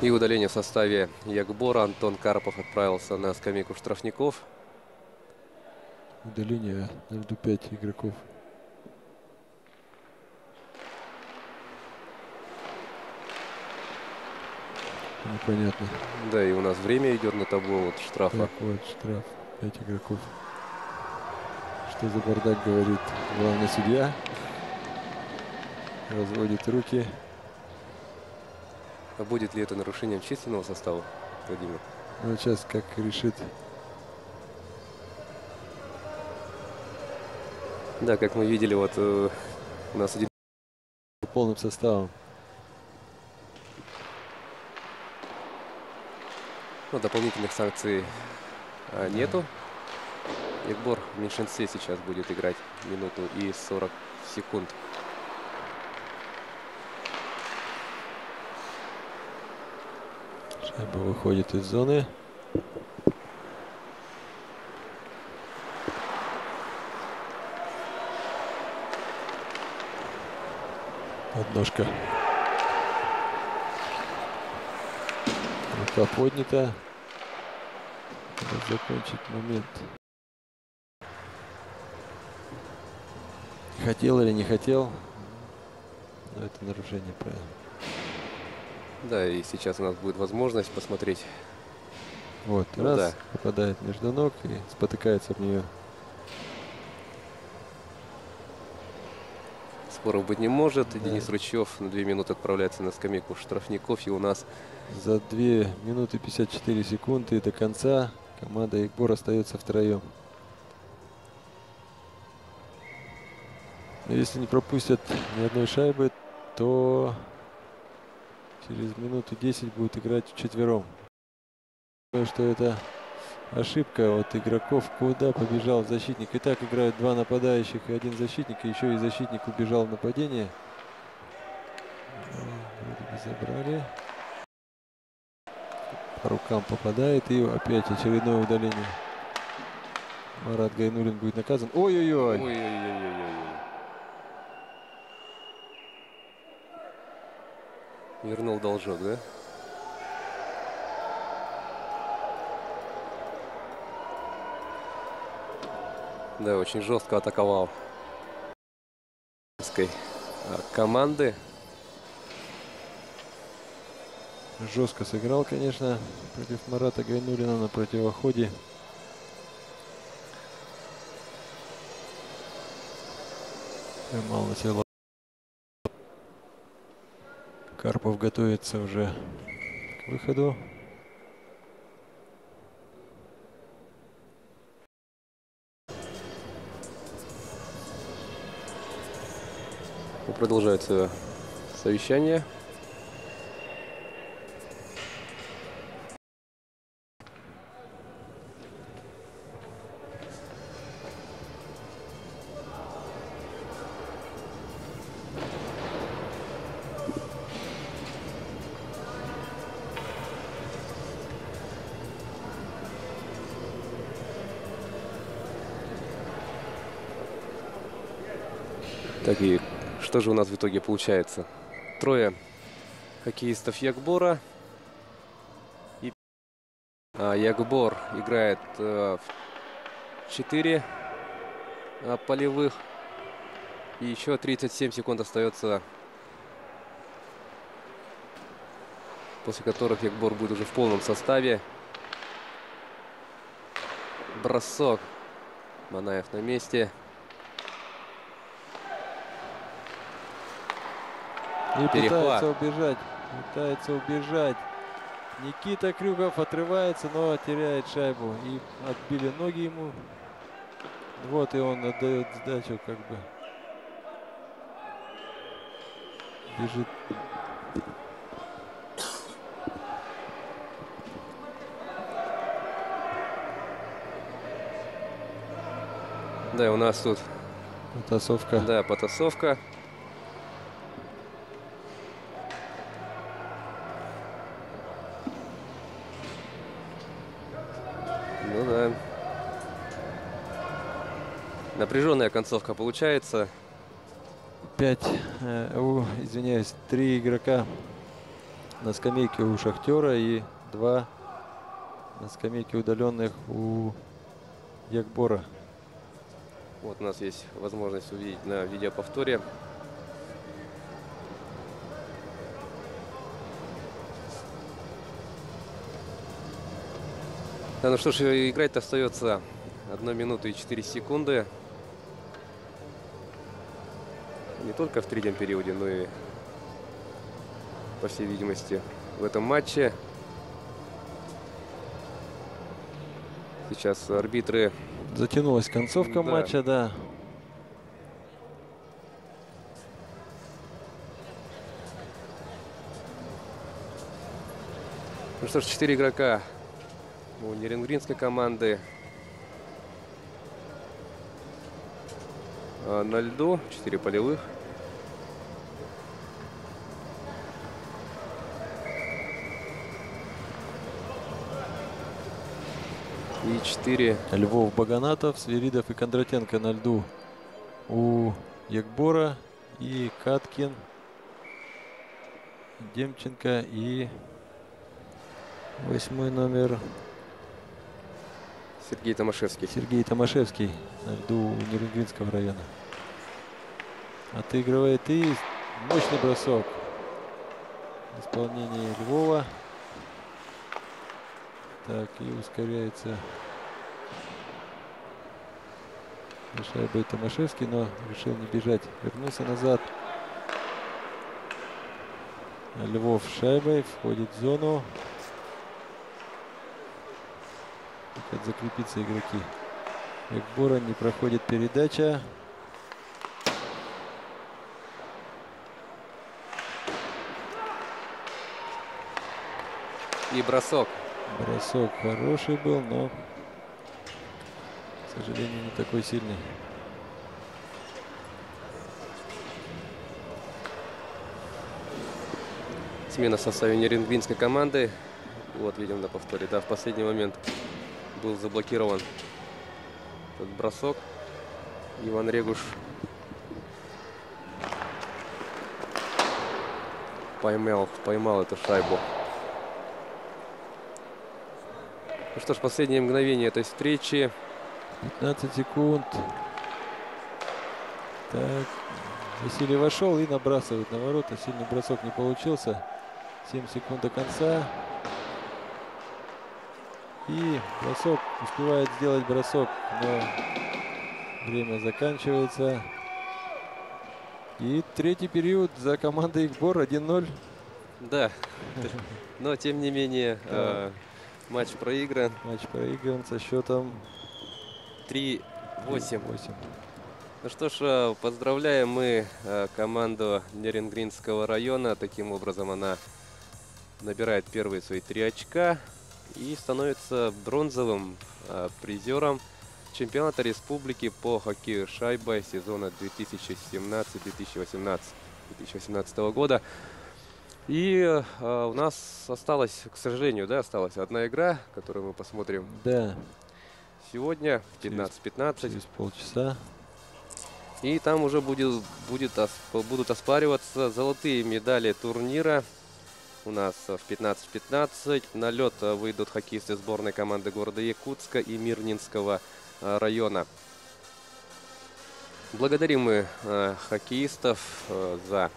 И удаление в составе Ягбора. Антон Карпов отправился на скамейку штрафников. Удаление на льду 5 игроков. Непонятно. Да, и у нас время идет на табло вот штрафа. Так, вот штраф. 5 игроков. Что за бардак, говорит главный судья. Разводит руки. А будет ли это нарушением численного состава, Владимир? Ну, сейчас как решит. Да, как мы видели, вот у нас один... Полным составом. Ну, дополнительных санкций нету. Ягбор в меньшинстве сейчас будет играть минуту и 40 секунд. Шайба выходит из зоны. Подножка. Рука поднята. Надо закончить момент. Хотел или не хотел, но это нарушение правил. Да, и сейчас у нас будет возможность посмотреть. Вот, Ну, раз, да. попадает между ног и спотыкается об нее. споров быть не может. Да. Денис Ручев на 2 минуты отправляется на скамейку штрафников. И у нас за 2 минуты 54 секунды до конца команда Ягбор остается втроем. Но если не пропустят ни одной шайбы, то через минуту 10 будут играть вчетвером. Что это ошибка от игроков. Куда побежал защитник? И так играют 2 нападающих и 1 защитник. И еще и защитник убежал в нападение. Вроде бы забрали. По рукам попадает. И опять очередное удаление. Марат Гайнуллин будет наказан. Ой-ой-ой. Вернул должок, да? Да, очень жестко атаковал команды. Жестко сыграл, конечно, против Марата Гайнуллина на противоходе. Поймал на себя. Карпов готовится уже к выходу. Продолжается совещание. Так, и что же у нас в итоге получается? 3 хоккеистов Ягбора. И Ягбор играет 4 полевых. И еще 37 секунд остается, после которых Ягбор будет уже в полном составе. Бросок. Манаев на месте. И пытается убежать. Никита Крюков отрывается, но теряет шайбу. И отбили ноги ему. Вот и он отдает сдачу, как бы. Бежит. Да, у нас тут потасовка. Да, потасовка. Ну да. Напряженная концовка получается. 3 игрока на скамейке у Шахтера и 2 на скамейке удаленных у Ягбора. Вот у нас есть возможность увидеть на видеоповторе. Да, ну что ж, играть-то остается 1 минута и 4 секунды. Не только в третьем периоде, но и, по всей видимости, в этом матче. Сейчас арбитры... Затянулась концовка матча, да. Ну что ж, 4 игрока у Нерюнгринской команды на льду, 4 полевых. И 4. Львов, Баганатов, Свиридов и Кондратенко на льду у Ягбора. И Каткин, Демченко и 8-й номер Сергей Томашевский. Сергей Томашевский на льду Нерюнгринского района. Отыгрывает и мощный бросок. Исполнение Львова. Так, и ускоряется шайбой Томашевский, но решил не бежать. Вернулся назад. Львов с шайбой входит в зону. Хотят закрепиться игроки Экбора. Не проходит передача. И бросок. Бросок хороший был, но, к сожалению, не такой сильный. Смена в составе нерюнгринской команды. Вот видим на повторе. Да, в последний момент был заблокирован этот бросок. Иван Регуш поймал эту шайбу. Ну что ж, последние мгновения этой встречи. 15 секунд. Так, Василий вошел и набрасывает на ворота. Сильный бросок не получился. 7 секунд до конца. И бросок, успевает сделать бросок, но время заканчивается. И третий период за командой Экбор 1-0. Да, но тем не менее матч проигран. Матч проигран со счетом 3-8. Ну что ж, поздравляем мы команду Нерюнгринского района. Таким образом она набирает первые свои 3 очка и становится бронзовым призером чемпионата республики по хоккею шайбой сезона 2017-2018 года. И у нас осталась, к сожалению, да, осталась одна игра, которую мы посмотрим сегодня в 15:15. Через полчаса. И там уже будут оспариваться золотые медали турнира. У нас в 15:15 на лед выйдут хоккеисты сборной команды города Якутска и Мирнинского района. Благодарим мы хоккеистов за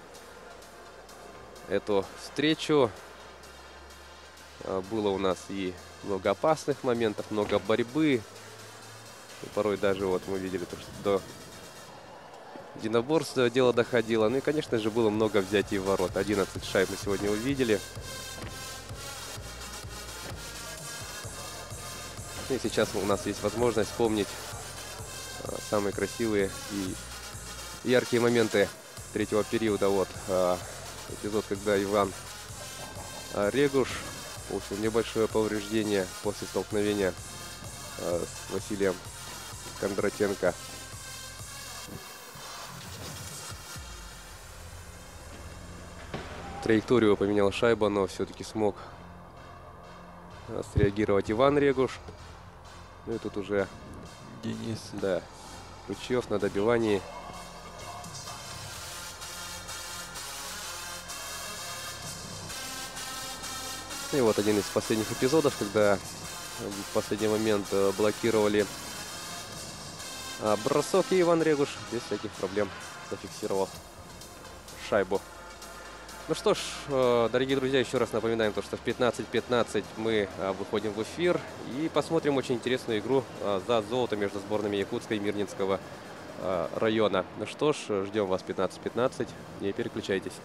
эту встречу. Было у нас и много опасных моментов, много борьбы. И порой даже вот мы видели, что до единоборства дело доходило. Ну и, конечно же, было много взятий в ворот. 11 шайб мы сегодня увидели. И сейчас у нас есть возможность вспомнить самые красивые и яркие моменты третьего периода. Вот эпизод, когда Иван Регуш получил небольшое повреждение после столкновения с Василием Кондратенко. Траекторию поменял шайба, но все-таки смог среагировать Иван Регуш. Ну и тут уже Денис. Да, Ключев на добивании. И вот один из последних эпизодов, когда в последний момент блокировали бросок, и Иван Регуш без всяких проблем зафиксировал шайбу. Ну что ж, дорогие друзья, еще раз напоминаем, что в 15:15 мы выходим в эфир и посмотрим очень интересную игру за золото между сборными Якутска и Мирнинского района. Ну что ж, ждем вас в 15:15, не переключайтесь.